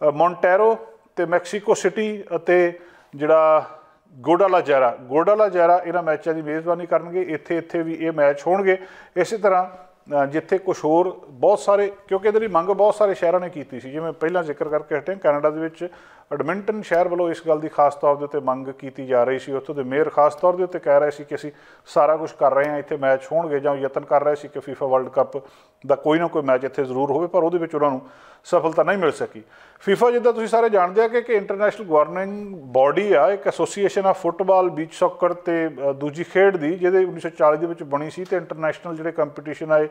मोंटेरो ते मैक्सीको सिटी अते जिहड़ा गोडालाजैरा इन्हां मैचों की मेज़बानी करनगे। इत्थे भी ये मैच होणगे। इस तरह जिथे कुछ होर बहुत सारे, क्योंकि इहदी मंग बहुत सारे शहरों ने की सी, जिवें पहलां जिक्र करके हटे, कैनेडा दे विच एडमिंटन शहर वालों इस गल की खास तौर पर मंग की जा रही सी। उत्थों दे मेयर खास तौर पर कह रहे सी कि असीं सारा कुछ कर रहे हैं, इत्थे मैच होणगे, जां यतन कर रहे सी कि फीफा वर्ल्ड कप दा कोई ना कोई मैच इत्थे जरूर होवे, पर उहदे विच उन्हां नूं सफलता नहीं मिल सकी। फीफा जिद्दां तुसीं सारे जाणदे आ कि इंटरनैशनल गवर्निंग बॉडी आ, एक एसोसीएशन आ फुटबाल, बीच सॉकर ते दूजी खेड दी, जिहदे 1940 दे विच बनी सी, ते इंटरनैशनल जिहड़े कंपीटीशन आए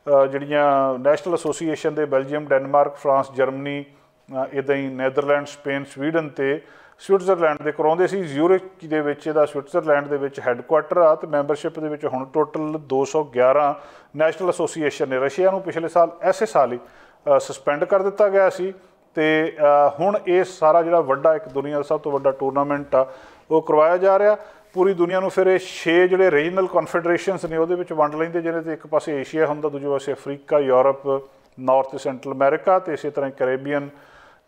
जिहड़ियां नैशनल एसोसीएशन दे बेल्जियम, डेनमार्क, फ्रांस, जर्मनी, इदां ही नैदरलैंड, स्पेन, स्वीडन ते स्विट्जरलैंड दे कराउंदे सी। ज्यूरिच दे विच इहदा स्विट्जरलैंड दे विच हैडकुआटर आ, ते मैंबरशिप दे विच हुण टोटल 211 नैशनल एसोसीएशन ने। रशिया नूं पिछले साल ऐसे साल ही सस्पेंड कर दिता गया सी, ते हुण ये सारा जिहड़ा वड्डा एक दुनिया दा सब तो वड्डा टूरनामेंट आ वो करवाया जा रहा। पूरी दुनिया में फिर 6 जिहड़े रीजनल कॉन्फेडरेशनस ने उहदे विच वंड लैंदे, जिहदे ते एक पासे एशिया हुंदा, दूजे पासे Africa, Europe, north central America, तो इस तरह कैरेबियन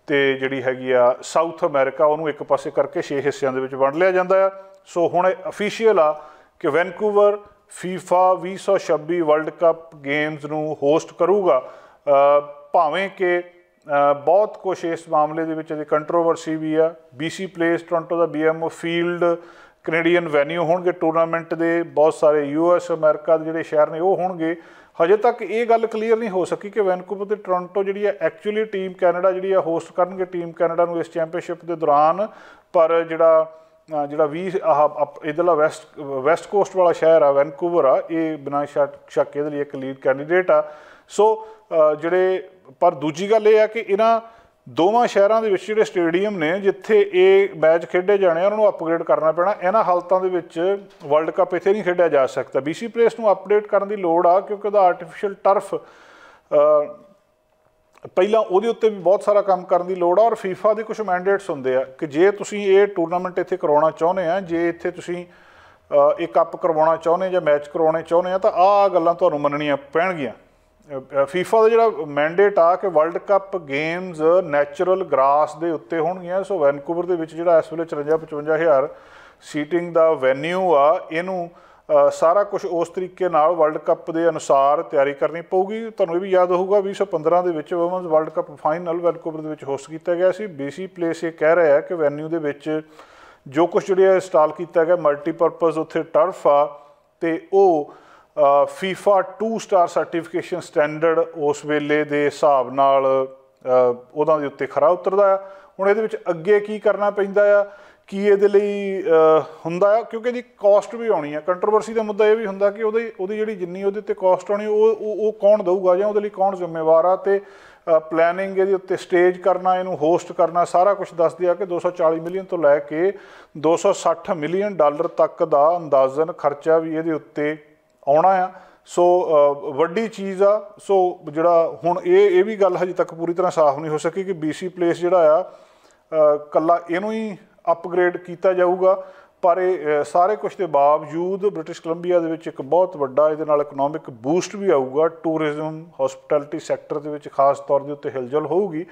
ते जिहड़ी हैगी आ साउथ अमेरिका, उहनूं एक पासे करके 6 हिस्सों दे विच वंड लिया जांदा है। सो हुण अफीशियल आ कि Vancouver FIFA 2026 world cup games नूं होस्ट करूगा। भावें कि बहुत कुछ इस मामले दे विच कंट्रोवर्सी भी आ। BC प्लेस, टोरंटो का BMO फील्ड, कैनेडियन वैन्यू होणगे टूरनामेंट के, बहुत सारे US, अमेरिका के जिहड़े शहर ने वो होणगे। हजे तक ये गल क्लीयर नहीं हो सकी कि वैनकूवर ते टोरंटो जिहड़ी एक्चुअली टीम कैनेडा जिहड़ी होस्ट करनगे टीम कैनेडा नूं इस चैंपीयनशिप के दौरान, पर जिहड़ा 20 इधरला वैसट कोस्ट वाला शहर आ वैनकूवर आ, ये बिना शक इहदे लई एक लीड कैंडीडेट आ। सो जिहड़े पर दूजी गल ये है कि इन्हां दोवां शहरों के विच जिहड़े स्टेडियम ने जिथे ये मैच खेडे जाने उन्होंने अपग्रेड करना पैना। इन्हां हालतों के विच वर्ल्ड कप इत्थे नहीं खेडिया जा सकता। BC प्लेस नूं अपडेट करने की लोड़ आ, क्योंकि उहदा आर्टिफिशियल टर्फ पहलां उहदे उत्ते भी बहुत सारा काम करने की लोड़ आ। और फीफा के कुछ मैंडेट्स हुंदे आ कि जे तुसीं ये टूरनामेंट इत्थे करवाउणा चाहुंदे आ, जे इत्थे तुसीं एक कप करवाउणा चाहुंदे जां मैच करवाउणे चाहुंदे आ, तां आह गल्लां तुहानूं मन्नणीਆਂ पैणगीਆਂ। फीफा का जिहड़ा मैंडेट आ कि world cup games natural grass के उत्ते होणगीਆਂ। सो वैनकूवर दे विच जिहड़ा इस वेले 54-55 हज़ार सीटिंग का वैन्यू आ, इहनूं सारा कुछ उस तरीके नाल वर्ल्ड कप के अनुसार तैयारी करनी पऊगी। तुहानूं भी याद होगा 2015 के विच women's world cup final Vancouver दे विच होस्ट किया गया सी। BC प्लेस ये कह रहा है कि वैन्यू के विच जो कुछ जिहड़ा इंस्टॉल किया गया मल्टीपर्पज़ उत्थे टर्फ आ, ते ओह फीफा 2 स्टार सर्टिफिकेशन स्टैंडर्ड उस वेले दे हिसाब नाल उहदां दे उत्ते खरा उतरदा आ। हुण इहदे विच अग्गे की करना पैंदा आ ਕੀ ਇਹਦੇ ਲਈ ਹੁੰਦਾ ਆ, ਕਿਉਂਕਿ ਇਹਦੀ ਕੋਸਟ ਵੀ ਆਉਣੀ ਆ। ਕੰਟਰੋਵਰਸੀ ਦਾ ਮੁੱਦਾ ਇਹ ਵੀ ਹੁੰਦਾ ਕਿ ਉਹਦੀ ਜਿਹੜੀ ਜਿੰਨੀ ਉਹਦੇ ਉੱਤੇ ਕੋਸਟ ਆਉਣੀ ਉਹ ਕੌਣ ਦਊਗਾ ਜਾਂ ਉਹਦੇ ਲਈ ਕੌਣ ਜ਼ਿੰਮੇਵਾਰ ਆ, ਅਤੇ ਪਲੈਨਿੰਗ ਇਹਦੇ ਉੱਤੇ ਸਟੇਜ ਕਰਨਾ, ਇਹਨੂੰ ਹੋਸਟ ਕਰਨਾ, ਸਾਰਾ ਕੁਝ ਦੱਸਦੇ ਆ ਕਿ 240 ਮਿਲੀਅਨ ਤੋਂ ਲੈ ਕੇ 260 ਮਿਲੀਅਨ ਡਾਲਰ ਤੱਕ ਦਾ ਅੰਦਾਜ਼ਨ ਖਰਚਾ ਵੀ ਇਹਦੇ ਉੱਤੇ ਆਉਣਾ ਆ। ਸੋ ਵੱਡੀ ਚੀਜ਼ ਆ। ਸੋ ਜਿਹੜਾ ਹੁਣ ਇਹ ਵੀ ਗੱਲ ਹਜੇ ਤੱਕ ਪੂਰੀ ਤਰ੍ਹਾਂ ਸਾਫ਼ ਨਹੀਂ ਹੋ ਸਕੀ ਕਿ BC ਪਲੇਸ ਜਿਹੜਾ ਆ ਇਕੱਲਾ ਇਹਨੂੰ ਹੀ ਅਪਗ੍ਰੇਡ ਕੀਤਾ ਜਾਊਗਾ, ਪਰ ਇਹ ਸਾਰੇ ਕੁਛ ਦੇ ਬਾਵਜੂਦ ਬ੍ਰਿਟਿਸ਼ ਕੋਲੰਬੀਆ ਦੇ ਵਿੱਚ ਇੱਕ ਬਹੁਤ ਵੱਡਾ ਇਹਦੇ ਨਾਲ ਇਕਨੋਮਿਕ ਬੂਸਟ ਵੀ ਆਊਗਾ। ਟੂਰਿਜ਼ਮ, ਹੋਸਪਿਟੈਲਿਟੀ ਸੈਕਟਰ ਦੇ ਵਿੱਚ ਖਾਸ ਤੌਰ ਦੇ ਉੱਤੇ ਹਿਲਜੁਲ ਹੋਊਗੀ।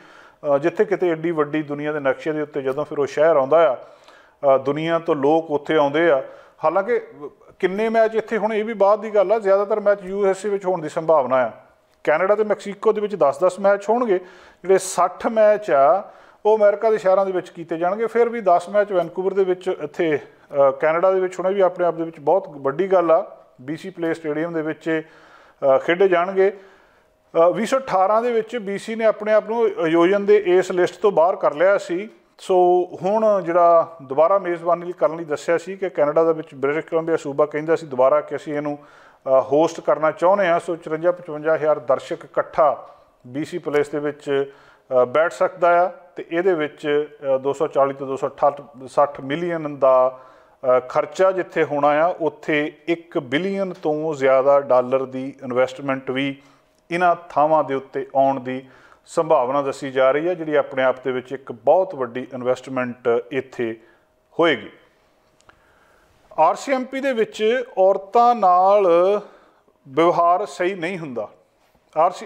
ਜਿੱਥੇ ਕਿਤੇ ਐਡੀ ਵੱਡੀ ਦੁਨੀਆ ਦੇ ਨਕਸ਼ੇ ਦੇ ਉੱਤੇ ਜਦੋਂ ਫਿਰ ਉਹ ਸ਼ਹਿਰ ਆਉਂਦਾ ਆ, ਦੁਨੀਆ ਤੋਂ ਲੋਕ ਉੱਥੇ ਆਉਂਦੇ ਆ। ਹਾਲਾਂਕਿ ਕਿੰਨੇ ਮੈਚ ਇੱਥੇ ਹੁਣ ਇਹ ਵੀ ਬਾਅਦ ਦੀ ਗੱਲ ਆ, ਜ਼ਿਆਦਾਤਰ ਮੈਚ USA ਵਿੱਚ ਹੋਣ ਦੀ ਸੰਭਾਵਨਾ ਆ। ਕੈਨੇਡਾ ਅਤੇ ਮੈਕਸੀਕੋ ਦੇ ਵਿੱਚ 10-10 ਮੈਚ ਹੋਣਗੇ। ਜਿਹੜੇ 60 ਮੈਚ ਆ ਉਹ ਅਮਰੀਕਾ ਦੇ ਸ਼ਹਿਰਾਂ ਦੇ ਵਿੱਚ ਕੀਤੇ ਜਾਣਗੇ। ਫਿਰ ਵੀ 10 ਮੈਚ ਵੈਨਕੂਵਰ ਦੇ ਵਿੱਚ ਇੱਥੇ ਕੈਨੇਡਾ ਦੇ ਵਿੱਚ ਹੋਣੇ ਵੀ ਆਪਣੇ ਆਪ ਦੇ ਵਿੱਚ ਬਹੁਤ ਵੱਡੀ ਗੱਲ ਆ। BC ਪਲੇ ਸਟੇਡੀਅਮ ਦੇ ਵਿੱਚ ਖੇਡੇ ਜਾਣਗੇ। 2018 ਦੇ ਵਿੱਚ BC ਨੇ ਆਪਣੇ ਆਪ ਨੂੰ ਆਯੋਜਨ ਦੇ ਇਸ ਲਿਸਟ ਤੋਂ ਬਾਹਰ ਕਰ ਲਿਆ ਸੀ। ਸੋ ਹੁਣ ਜਿਹੜਾ ਦੁਬਾਰਾ ਮੇਜ਼ਬਾਨੀ ਲਈ ਕਰਨ ਲਈ ਦੱਸਿਆ ਸੀ ਕਿ ਕੈਨੇਡਾ ਦੇ ਵਿੱਚ ਬ੍ਰਿਟਿਸ਼ ਕੋਲੰਬੀਆ ਸੂਬਾ ਕਹਿੰਦਾ ਸੀ ਦੁਬਾਰਾ ਕਿ ਅਸੀਂ ਇਹਨੂੰ ਹੋਸਟ ਕਰਨਾ ਚਾਹੁੰਦੇ ਹਾਂ। ਸੋ 54-55 ਹਜ਼ਾਰ ਦਰਸ਼ਕ ਇਕੱਠਾ BC ਪਲੇਸ ਦੇ ਵਿੱਚ ਬੈਠ ਸਕਦਾ ਆ, ਅਤੇ ਇਹਦੇ ਵਿੱਚ 240 ਤੋਂ 260 ਮਿਲੀਅਨ ਦਾ ਖਰਚਾ ਜਿੱਥੇ ਹੋਣਾ ਆ, ਉੱਥੇ 1 ਬਿਲੀਅਨ ਤੋਂ ਜ਼ਿਆਦਾ ਡਾਲਰ ਦੀ ਇਨਵੈਸਟਮੈਂਟ ਵੀ ਇਹਨਾਂ ਥਾਵਾਂ ਦੇ ਉੱਤੇ ਆਉਣ ਦੀ ਸੰਭਾਵਨਾ ਦੱਸੀ ਜਾ ਰਹੀ ਹੈ, ਜਿਹੜੀ ਆਪਣੇ ਆਪ ਦੇ ਵਿੱਚ ਇੱਕ ਬਹੁਤ ਵੱਡੀ ਇਨਵੈਸਟਮੈਂਟ ਇੱਥੇ ਹੋਏਗੀ। RCMP ਦੇ ਵਿੱਚ ਔਰਤਾਂ ਨਾਲ ਵਿਵਹਾਰ ਸਹੀ ਨਹੀਂ ਹੁੰਦਾ।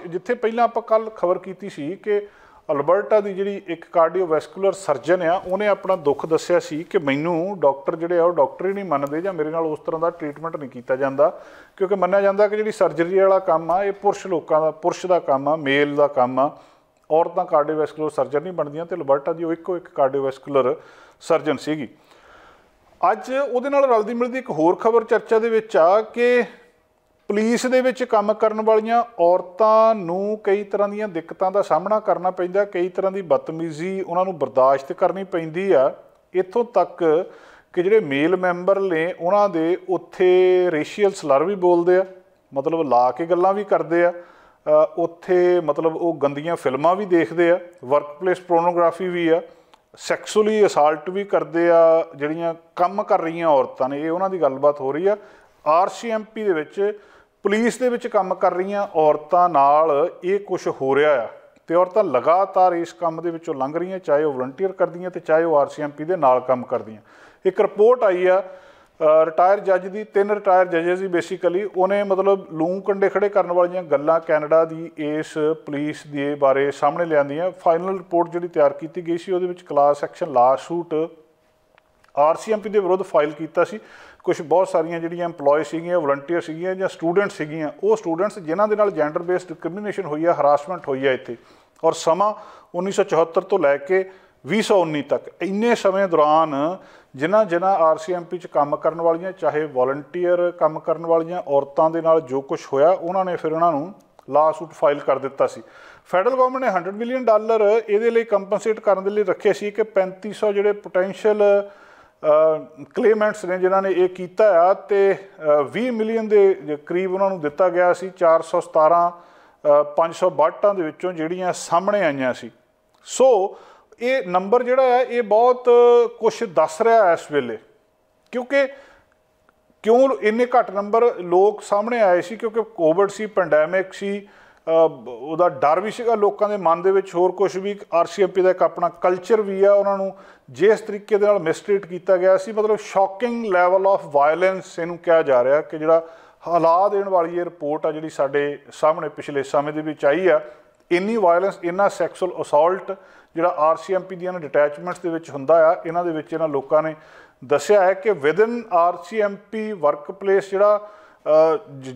ਜਿੱਥੇ ਪਹਿਲਾਂ ਆਪਾਂ ਕੱਲ੍ਹ ਖਬਰ ਕੀਤੀ ਸੀ ਕਿ ਅਲਬਰਟਾ ਦੀ ਜਿਹੜੀ ਇੱਕ ਕਾਰਡੀਓਵੈਸਕੂਲਰ ਸਰਜਨ ਆ, ਉਹਨੇ ਆਪਣਾ ਦੁੱਖ ਦੱਸਿਆ ਸੀ ਕਿ ਮੈਨੂੰ ਡਾਕਟਰ ਜਿਹੜੇ ਆ ਉਹ ਡਾਕਟਰ ਹੀ ਨਹੀਂ ਮੰਨਦੇ, ਜਾਂ ਮੇਰੇ ਨਾਲ ਉਸ ਤਰ੍ਹਾਂ ਦਾ ਟਰੀਟਮੈਂਟ ਨਹੀਂ ਕੀਤਾ ਜਾਂਦਾ, ਕਿਉਂਕਿ ਮੰਨਿਆ ਜਾਂਦਾ ਕਿ ਜਿਹੜੀ ਸਰਜਰੀ ਵਾਲਾ ਕੰਮ ਆ ਇਹ ਪੁਰਸ਼ ਦਾ ਕੰਮ ਆ, ਮੇਲ ਦਾ ਕੰਮ ਆ। ਔਰਤਾਂ ਕਾਰਡੀਓਵੈਸਕੂਲਰ ਸਰਜਨ ਨਹੀਂ ਬਣਦੀਆਂ, ਅਤੇ ਅਲਬਰਟਾ ਦੀ ਉਹ ਇੱਕੋ ਇੱਕ ਕਾਰਡੀਓਵੈਸਕੂਲਰ ਸਰਜਨ ਸੀਗੀ। ਅੱਜ ਉਹਦੇ ਨਾਲ ਰਲਦੀ ਮਿਲਦੀ ਇੱਕ ਹੋਰ ਖਬਰ ਚਰਚਾ ਦੇ ਵਿੱਚ ਆ ਕਿ ਪੁਲਿਸ ਦੇ ਵਿੱਚ ਕੰਮ ਕਰਨ ਵਾਲੀਆਂ ਔਰਤਾਂ ਨੂੰ ਕਈ ਤਰ੍ਹਾਂ ਦੀਆਂ ਦਿੱਕਤਾਂ ਦਾ ਸਾਹਮਣਾ ਕਰਨਾ ਪੈਂਦਾ, ਕਈ ਤਰ੍ਹਾਂ ਦੀ ਬਦਤਮੀਜ਼ੀ ਉਹਨਾਂ ਨੂੰ ਬਰਦਾਸ਼ਤ ਕਰਨੀ ਪੈਂਦੀ ਆ। ਇੱਥੋਂ ਤੱਕ ਕਿ ਜਿਹੜੇ ਮੇਲ ਮੈਂਬਰ ਨੇ ਉਹਨਾਂ ਦੇ ਉੱਥੇ ਰੇਸ਼ੀਅਲ ਸਲਰ ਵੀ ਬੋਲਦੇ ਆ, ਮਤਲਬ ਲਾ ਕੇ ਗੱਲਾਂ ਵੀ ਕਰਦੇ ਆ। ਉੱਥੇ ਮਤਲਬ ਉਹ ਗੰਦੀਆਂ ਫਿਲਮਾਂ ਵੀ ਦੇਖਦੇ ਆ, ਵਰਕਪਲੇਸ ਪੋਰਨੋਗ੍ਰਾਫੀ ਵੀ ਆ, ਸੈਕਸੁਅਲੀ ਅਸਾਲਟ ਵੀ ਕਰਦੇ ਆ। ਜਿਹੜੀਆਂ ਕੰਮ ਕਰ ਰਹੀਆਂ ਔਰਤਾਂ ਨੇ, ਇਹ ਉਹਨਾਂ ਦੀ ਗੱਲਬਾਤ ਹੋ ਰਹੀ ਆ। RCMP ਦੇ ਵਿੱਚ ਪੁਲਿਸ ਦੇ ਵਿੱਚ ਕੰਮ ਕਰ ਰਹੀਆਂ ਔਰਤਾਂ ਨਾਲ ਇਹ ਕੁਛ ਹੋ ਰਿਹਾ ਆ, ਅਤੇ ਔਰਤਾਂ ਲਗਾਤਾਰ ਇਸ ਕੰਮ ਦੇ ਵਿੱਚੋਂ ਲੰਘ ਰਹੀਆਂ, ਚਾਹੇ ਉਹ ਵਲੰਟੀਅਰ ਕਰਦੀਆਂ ਅਤੇ ਚਾਹੇ ਉਹ RCMP ਦੇ ਨਾਲ ਕੰਮ ਕਰਦੀਆਂ। ਇੱਕ ਰਿਪੋਰਟ ਆਈ ਆ ਰਿਟਾਇਰ ਜੱਜ ਦੀ, 3 ਰਿਟਾਇਰ ਜੱਜਸ ਦੀ ਬੇਸਿਕਲੀ, ਉਹਨੇ ਮਤਲਬ ਲੂੰ ਕੰਡੇ ਖੜੇ ਕਰਨ ਵਾਲੀਆਂ ਗੱਲਾਂ ਕੈਨੇਡਾ ਦੀ ਇਸ ਪੁਲਿਸ ਦੇ ਬਾਰੇ ਸਾਹਮਣੇ ਲਿਆਂਦੀਆਂ। ਫਾਈਨਲ ਰਿਪੋਰਟ ਜਿਹੜੀ ਤਿਆਰ ਕੀਤੀ ਗਈ ਸੀ ਉਹਦੇ ਵਿੱਚ ਕਲਾਸ ਐਕਸ਼ਨ ਲਾ ਸੂਟ RCMP ਦੇ ਵਿਰੁੱਧ ਫਾਈਲ ਕੀਤਾ ਸੀ। ਕੁਛ ਬਹੁਤ ਸਾਰੀਆਂ ਜਿਹੜੀਆਂ ਇੰਪਲੋਏ ਸੀਗੀਆਂ, ਵਲੰਟੀਅਰ ਸੀਗੀਆਂ ਜਾਂ ਸਟੂਡੈਂਟ ਸੀਗੀਆਂ, ਉਹ ਸਟੂਡੈਂਟਸ ਜਿਨ੍ਹਾਂ ਦੇ ਨਾਲ ਜੈਂਡਰ ਬੇਸਡ ਡਿਸਕ੍ਰਿਮੀਨੇਸ਼ਨ ਹੋਈ ਆ, ਹਰਾਸਮੈਂਟ ਹੋਈ ਆ ਇੱਥੇ, ਔਰ ਸਮਾਂ 1974 ਤੋਂ ਲੈ ਕੇ 2019 ਤੱਕ, ਇੰਨੇ ਸਮੇਂ ਦੌਰਾਨ ਜਿਨ੍ਹਾਂ RCMP 'ਚ ਕੰਮ ਕਰਨ ਵਾਲੀਆਂ, ਚਾਹੇ ਵੋਲੰਟੀਅਰ ਕੰਮ ਕਰਨ ਵਾਲੀਆਂ ਔਰਤਾਂ ਦੇ ਨਾਲ ਜੋ ਕੁਛ ਹੋਇਆ, ਉਹਨਾਂ ਨੇ ਫਿਰ ਉਹਨਾਂ ਨੂੰ ਲਾ ਸੂਟ ਫਾਈਲ ਕਰ ਦਿੱਤਾ ਸੀ। ਫੈਡਰਲ ਗੌਰਮੈਂਟ ਨੇ $100 ਮਿਲੀਅਨ ਇਹਦੇ ਲਈ ਕੰਪਨਸੇਟ ਕਰਨ ਦੇ ਲਈ ਰੱਖੇ ਸੀ ਕਿ 3500 ਜਿਹੜੇ ਪੋਟੈਂਸ਼ੀਅਲ ਕਲੇਮੈਂਟਸ ਨੇ ਜਿਨ੍ਹਾਂ ਨੇ ਇਹ ਕੀਤਾ ਆ, ਅਤੇ 20 ਮਿਲੀਅਨ ਦੇ ਕਰੀਬ ਉਹਨਾਂ ਨੂੰ ਦਿੱਤਾ ਗਿਆ ਸੀ। 417 562 ਦੇ ਵਿੱਚੋਂ ਜਿਹੜੀਆਂ ਸਾਹਮਣੇ ਆਈਆਂ ਸੀ। ਸੋ ਇਹ ਨੰਬਰ ਜਿਹੜਾ ਆ ਇਹ ਬਹੁਤ ਕੁਛ ਦੱਸ ਰਿਹਾ ਇਸ ਵੇਲੇ, ਕਿਉਂਕਿ ਕਿਉਂ ਇੰਨੇ ਘੱਟ ਨੰਬਰ ਲੋਕ ਸਾਹਮਣੇ ਆਏ ਸੀ? ਕਿਉਂਕਿ ਕੋਵਿਡ ਸੀ, ਪੈਂਡੈਮਿਕ ਸੀ, ਉਹਦਾ ਡਰ ਵੀ ਸੀਗਾ ਲੋਕਾਂ ਦੇ ਮਨ ਦੇ ਵਿੱਚ, ਹੋਰ ਕੁਛ ਵੀ। RCMP ਦਾ ਇੱਕ ਆਪਣਾ ਕਲਚਰ ਵੀ ਆ, ਉਹਨਾਂ ਨੂੰ ਜਿਸ ਤਰੀਕੇ ਦੇ ਨਾਲ ਮਿਸਟਰੀਟ ਕੀਤਾ ਗਿਆ ਸੀ, ਮਤਲਬ ਸ਼ੌਕਿੰਗ ਲੈਵਲ ਆਫ ਵਾਇਲੈਂਸ ਇਹਨੂੰ ਕਿਹਾ ਜਾ ਰਿਹਾ, ਕਿ ਜਿਹੜਾ ਹਿਲਾ ਦੇਣ ਵਾਲੀ ਇਹ ਰਿਪੋਰਟ ਆ ਜਿਹੜੀ ਸਾਡੇ ਸਾਹਮਣੇ ਪਿਛਲੇ ਸਮੇਂ ਦੇ ਵਿੱਚ ਆਈ ਆ। ਇੰਨੀ ਵਾਇਲੈਂਸ, ਇੰਨਾ ਸੈਕਸੁਅਲ ਅਸੌਲਟ ਜਿਹੜਾ RCMP ਦੀਆਂ ਡਿਟੈਚਮੈਂਟਸ ਦੇ ਵਿੱਚ ਹੁੰਦਾ ਆ, ਇਹਨਾਂ ਦੇ ਵਿੱਚ ਇਹਨਾਂ ਲੋਕਾਂ ਨੇ ਦੱਸਿਆ ਹੈ ਕਿ ਵਿਦਨ RCMP ਵਰਕ ਪਲੇਸ ਜਿਹੜਾ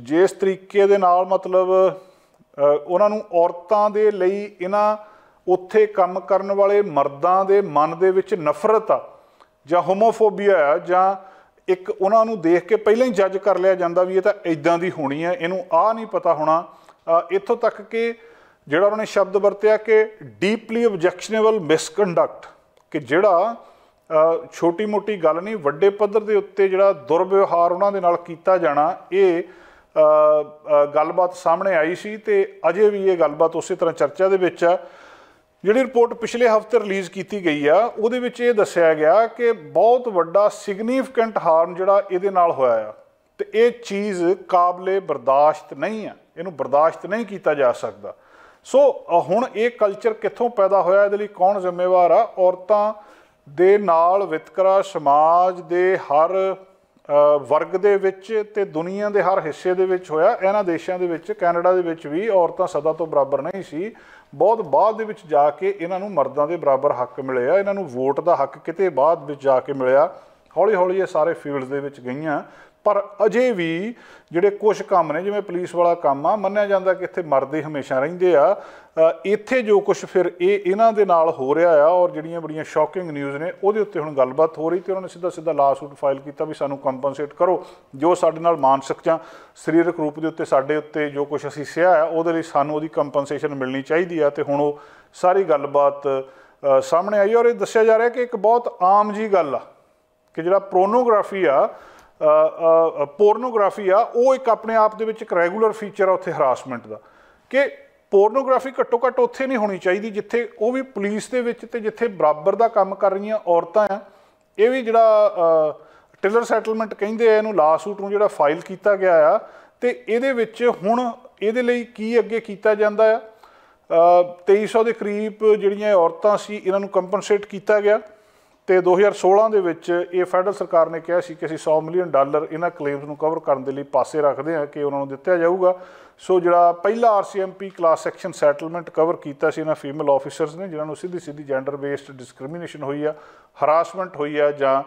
ਜਿਸ ਤਰੀਕੇ ਦੇ ਨਾਲ ਮਤਲਬ ਉਹਨਾਂ ਨੂੰ ਔਰਤਾਂ ਦੇ ਲਈ ਇਹਨਾਂ ਉੱਥੇ ਕੰਮ ਕਰਨ ਵਾਲੇ ਮਰਦਾਂ ਦੇ ਮਨ ਦੇ ਵਿੱਚ ਨਫ਼ਰਤ ਆ ਜਾਂ ਹੋਮੋਫੋਬੀਆ ਆ, ਜਾਂ ਇੱਕ ਉਹਨਾਂ ਨੂੰ ਦੇਖ ਕੇ ਪਹਿਲਾਂ ਹੀ ਜੱਜ ਕਰ ਲਿਆ ਜਾਂਦਾ ਵੀ ਇਹ ਤਾਂ ਇੱਦਾਂ ਦੀ ਹੋਣੀ ਹੈ, ਇਹਨੂੰ ਆਹ ਨਹੀਂ ਪਤਾ ਹੋਣਾ। ਇੱਥੋਂ ਤੱਕ ਕਿ ਜਿਹੜਾ ਉਹਨਾਂ ਨੇ ਸ਼ਬਦ ਵਰਤਿਆ ਕਿ ਡੀਪਲੀ ਓਬਜੈਕਸ਼ਨੇਬਲ ਮਿਸਕੰਡਕਟ, ਕਿ ਜਿਹੜਾ ਛੋਟੀ ਮੋਟੀ ਗੱਲ ਨਹੀਂ, ਵੱਡੇ ਪੱਧਰ ਦੇ ਉੱਤੇ ਜਿਹੜਾ ਦੁਰਵਿਵਹਾਰ ਉਹਨਾਂ ਦੇ ਨਾਲ ਕੀਤਾ ਜਾਣਾ, ਇਹ ਗੱਲਬਾਤ ਸਾਹਮਣੇ ਆਈ ਸੀ ਤੇ ਅਜੇ ਵੀ ਇਹ ਗੱਲਬਾਤ ਉਸੇ ਤਰ੍ਹਾਂ ਚਰਚਾ ਦੇ ਵਿੱਚ ਆ। ਜਿਹੜੀ ਰਿਪੋਰਟ ਪਿਛਲੇ ਹਫ਼ਤੇ ਰਿਲੀਜ਼ ਕੀਤੀ ਗਈ ਆ ਉਹਦੇ ਵਿੱਚ ਇਹ ਦੱਸਿਆ ਗਿਆ ਕਿ ਬਹੁਤ ਵੱਡਾ ਸਿਗਨੀਫੀਕੈਂਟ ਹਾਰਮ ਜਿਹੜਾ ਇਹਦੇ ਨਾਲ ਹੋਇਆ ਆ ਤੇ ਇਹ ਚੀਜ਼ ਕਾਬਲੇ ਬਰਦਾਸ਼ਤ ਨਹੀਂ ਆ, ਇਹਨੂੰ ਬਰਦਾਸ਼ਤ ਨਹੀਂ ਕੀਤਾ ਜਾ ਸਕਦਾ। ਸੋ ਹੁਣ ਇਹ ਕਲਚਰ ਕਿੱਥੋਂ ਪੈਦਾ ਹੋਇਆ, ਇਹਦੇ ਲਈ ਕੌਣ ਜ਼ਿੰਮੇਵਾਰ ਆ? ਔਰਤਾਂ ਦੇ ਨਾਲ ਵਿਤਕਰਾ ਸਮਾਜ ਦੇ ਹਰ ਵਰਗ ਦੇ ਵਿੱਚ ਤੇ ਦੁਨੀਆ ਦੇ ਹਰ ਹਿੱਸੇ ਦੇ ਵਿੱਚ ਹੋਇਆ। ਇਹਨਾਂ ਦੇਸ਼ਾਂ ਦੇ ਵਿੱਚ, ਕੈਨੇਡਾ ਦੇ ਵਿੱਚ ਵੀ ਔਰਤਾਂ ਸਦਾ ਤੋਂ ਬਰਾਬਰ ਨਹੀਂ ਸੀ, ਬਹੁਤ ਬਾਅਦ ਦੇ ਵਿੱਚ ਜਾ ਕੇ ਇਹਨਾਂ ਨੂੰ ਮਰਦਾਂ ਦੇ ਬਰਾਬਰ ਹੱਕ ਮਿਲਿਆ, ਇਹਨਾਂ ਨੂੰ ਵੋਟ ਦਾ ਹੱਕ ਕਿਤੇ ਬਾਅਦ ਵਿੱਚ ਜਾ ਕੇ ਮਿਲਿਆ। ਹੌਲੀ ਹੌਲੀ ਇਹ ਸਾਰੇ ਫੀਲਡਸ ਦੇ ਵਿੱਚ ਗਈਆਂ, ਪਰ ਅਜੇ ਵੀ ਜਿਹੜੇ ਕੁਝ ਕੰਮ ਨੇ, ਜਿਵੇਂ ਪੁਲਿਸ ਵਾਲਾ ਕੰਮ ਆ, ਮੰਨਿਆ ਜਾਂਦਾ ਕਿ ਇੱਥੇ ਮਰਦ ਹੀ ਹਮੇਸ਼ਾ ਰਹਿੰਦੇ ਆ। ਇੱਥੇ ਜੋ ਕੁਝ ਫਿਰ ਇਹਨਾਂ ਦੇ ਨਾਲ ਹੋ ਰਿਹਾ ਆ ਔਰ ਜਿਹੜੀਆਂ ਬੜੀਆਂ ਸ਼ੌਕਿੰਗ ਨਿਊਜ਼ ਨੇ ਉਹਦੇ ਉੱਤੇ ਹੁਣ ਗੱਲਬਾਤ ਹੋ ਰਹੀ ਤੇ ਉਹਨਾਂ ਨੇ ਸਿੱਧਾ ਲਾ ਸੂਟ ਫਾਈਲ ਕੀਤਾ ਵੀ ਸਾਨੂੰ ਕੰਪਨਸੇਟ ਕਰੋ, ਜੋ ਸਾਡੇ ਨਾਲ ਮਾਨਸਿਕ ਜਾਂ ਸਰੀਰਕ ਰੂਪ ਦੇ ਉੱਤੇ ਸਾਡੇ ਉੱਤੇ ਜੋ ਕੁਝ ਅਸੀਂ ਸਹਿਆ ਆ ਉਹਦੇ ਲਈ ਸਾਨੂੰ ਉਹਦੀ ਕੰਪਨਸੇਸ਼ਨ ਮਿਲਣੀ ਚਾਹੀਦੀ ਆ। ਤੇ ਹੁਣ ਉਹ ਸਾਰੀ ਗੱਲਬਾਤ ਸਾਹਮਣੇ ਆਈ ਔਰ ਇਹ ਦੱਸਿਆ ਜਾ ਰਿਹਾ ਕਿ ਇੱਕ ਬਹੁਤ ਆਮ ਜੀ ਗੱਲ ਆ ਕਿ ਜਿਹੜਾ ਪੋਰਨੋਗ੍ਰਾਫੀ ਆ ਉਹ ਇੱਕ ਆਪਣੇ ਆਪ ਦੇ ਵਿੱਚ ਇੱਕ ਰੈਗੂਲਰ ਫੀਚਰ ਆ ਉੱਥੇ ਹਰਾਸਮੈਂਟ ਦਾ, ਕਿ ਪੋਰਨੋਗ੍ਰਾਫੀ ਘੱਟੋ ਘੱਟ ਉੱਥੇ ਨਹੀਂ ਹੋਣੀ ਚਾਹੀਦੀ ਜਿੱਥੇ ਉਹ ਵੀ ਪੁਲਿਸ ਦੇ ਵਿੱਚ ਤੇ ਜਿੱਥੇ ਬਰਾਬਰ ਦਾ ਕੰਮ ਕਰ ਰਹੀਆਂ ਔਰਤਾਂ ਆ। ਇਹ ਵੀ ਜਿਹੜਾ ਟਿਲਰ ਸੈਟਲਮੈਂਟ ਕਹਿੰਦੇ ਆ ਇਹਨੂੰ, ਲਾ ਸੂਟ ਨੂੰ ਜਿਹੜਾ ਫਾਈਲ ਕੀਤਾ ਗਿਆ ਆ ਤੇ ਇਹਦੇ ਵਿੱਚ ਹੁਣ ਇਹਦੇ ਲਈ ਕੀ ਅੱਗੇ ਕੀਤਾ ਜਾਂਦਾ ਆ। 2300 ਦੇ ਕਰੀਬ ਜਿਹੜੀਆਂ ਔਰਤਾਂ ਸੀ ਇਹਨਾਂ ਨੂੰ ਕੰਪਨਸੇਟ ਕੀਤਾ ਗਿਆ ਤੇ 2016 ਦੇ ਵਿੱਚ ਇਹ ਫੈਡਰਲ ਸਰਕਾਰ ਨੇ ਕਿਹਾ ਸੀ ਕਿ ਅਸੀਂ $100 ਮਿਲੀਅਨ ਇਹਨਾਂ ਕਲੇਮਸ ਨੂੰ ਕਵਰ ਕਰਨ ਦੇ ਲਈ ਪਾਸੇ ਰੱਖਦੇ ਹਾਂ ਕਿ ਉਹਨਾਂ ਨੂੰ ਦਿੱਤਾ ਜਾਊਗਾ। ਸੋ ਜਿਹੜਾ ਪਹਿਲਾ RCMP class section settlement cover ਕੀਤਾ ਸੀ ਇਹਨਾਂ ਫੀਮੇਲ ਆਫਿਸਰਸ ਨੇ ਜਿਨ੍ਹਾਂ ਨੂੰ ਸਿੱਧੀ ਜੈਂਡਰ ਬੇਸਡ ਡਿਸਕ੍ਰਿਮੀਨੇਸ਼ਨ ਹੋਈ ਆ, ਹਰਾਸਮੈਂਟ ਹੋਈ ਆ ਜਾਂ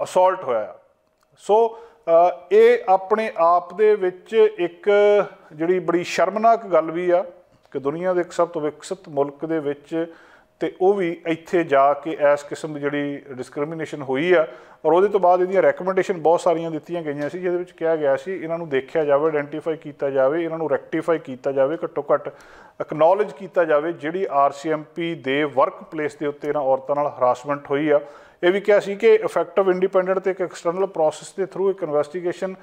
ਅਸੌਲਟ ਹੋਇਆ ਆ। ਸੋ ਇਹ ਆਪਣੇ ਆਪ ਦੇ ਵਿੱਚ ਇੱਕ ਜਿਹੜੀ ਬੜੀ ਸ਼ਰਮਨਾਕ ਗੱਲ ਵੀ ਆ ਕਿ ਦੁਨੀਆ ਦੇ ਇੱਕ ਸਭ ਤੋਂ ਵਿਕਸਿਤ ਮੁਲਕ ਦੇ ਵਿੱਚ ਤੇ ਉਹ ਵੀ ਇੱਥੇ ਜਾ ਕੇ ਇਸ ਕਿਸਮ ਦੀ ਜਿਹੜੀ ਡਿਸਕ੍ਰਿਮੀਨੇਸ਼ਨ ਹੋਈ ਆ ਔਰ ਉਹਦੇ ਤੋਂ ਬਾਅਦ ਇਹਦੀਆਂ ਰੈਕਮੈਂਡੇਸ਼ਨ ਬਹੁਤ ਸਾਰੀਆਂ ਦਿੱਤੀਆਂ ਗਈਆਂ ਸੀ ਜਿਹਦੇ ਵਿੱਚ ਕਿਹਾ ਗਿਆ ਸੀ ਇਹਨਾਂ ਨੂੰ ਦੇਖਿਆ ਜਾਵੇ, ਆਇਡੈਂਟੀਫਾਈ ਕੀਤਾ ਜਾਵੇ, ਇਹਨਾਂ ਨੂੰ ਰੈਕਟੀਫਾਈ ਕੀਤਾ ਜਾਵੇ, ਘੱਟੋ ਘੱਟ ਐਕਨੋਲੇਜ ਕੀਤਾ ਜਾਵੇ ਜਿਹੜੀ RCMP ਦੇ ਵਰਕ ਪਲੇਸ ਦੇ ਉੱਤੇ ਇਹਨਾਂ ਔਰਤਾਂ ਨਾਲ ਹਰਾਸਮੈਂਟ ਹੋਈ ਆ। ਇਹ ਵੀ ਕਿਹਾ ਸੀ ਕਿ ਇਫੈਕਟਿਵ ਇੰਡੀਪੈਂਡੈਂਟ ਤੇ ਇੱਕ ਐਕਸਟਰਨਲ ਪ੍ਰੋਸੈਸ ਦੇ ਥਰੂ ਇੱਕ ਇਨਵੈਸਟੀਗੇਸ਼ਨ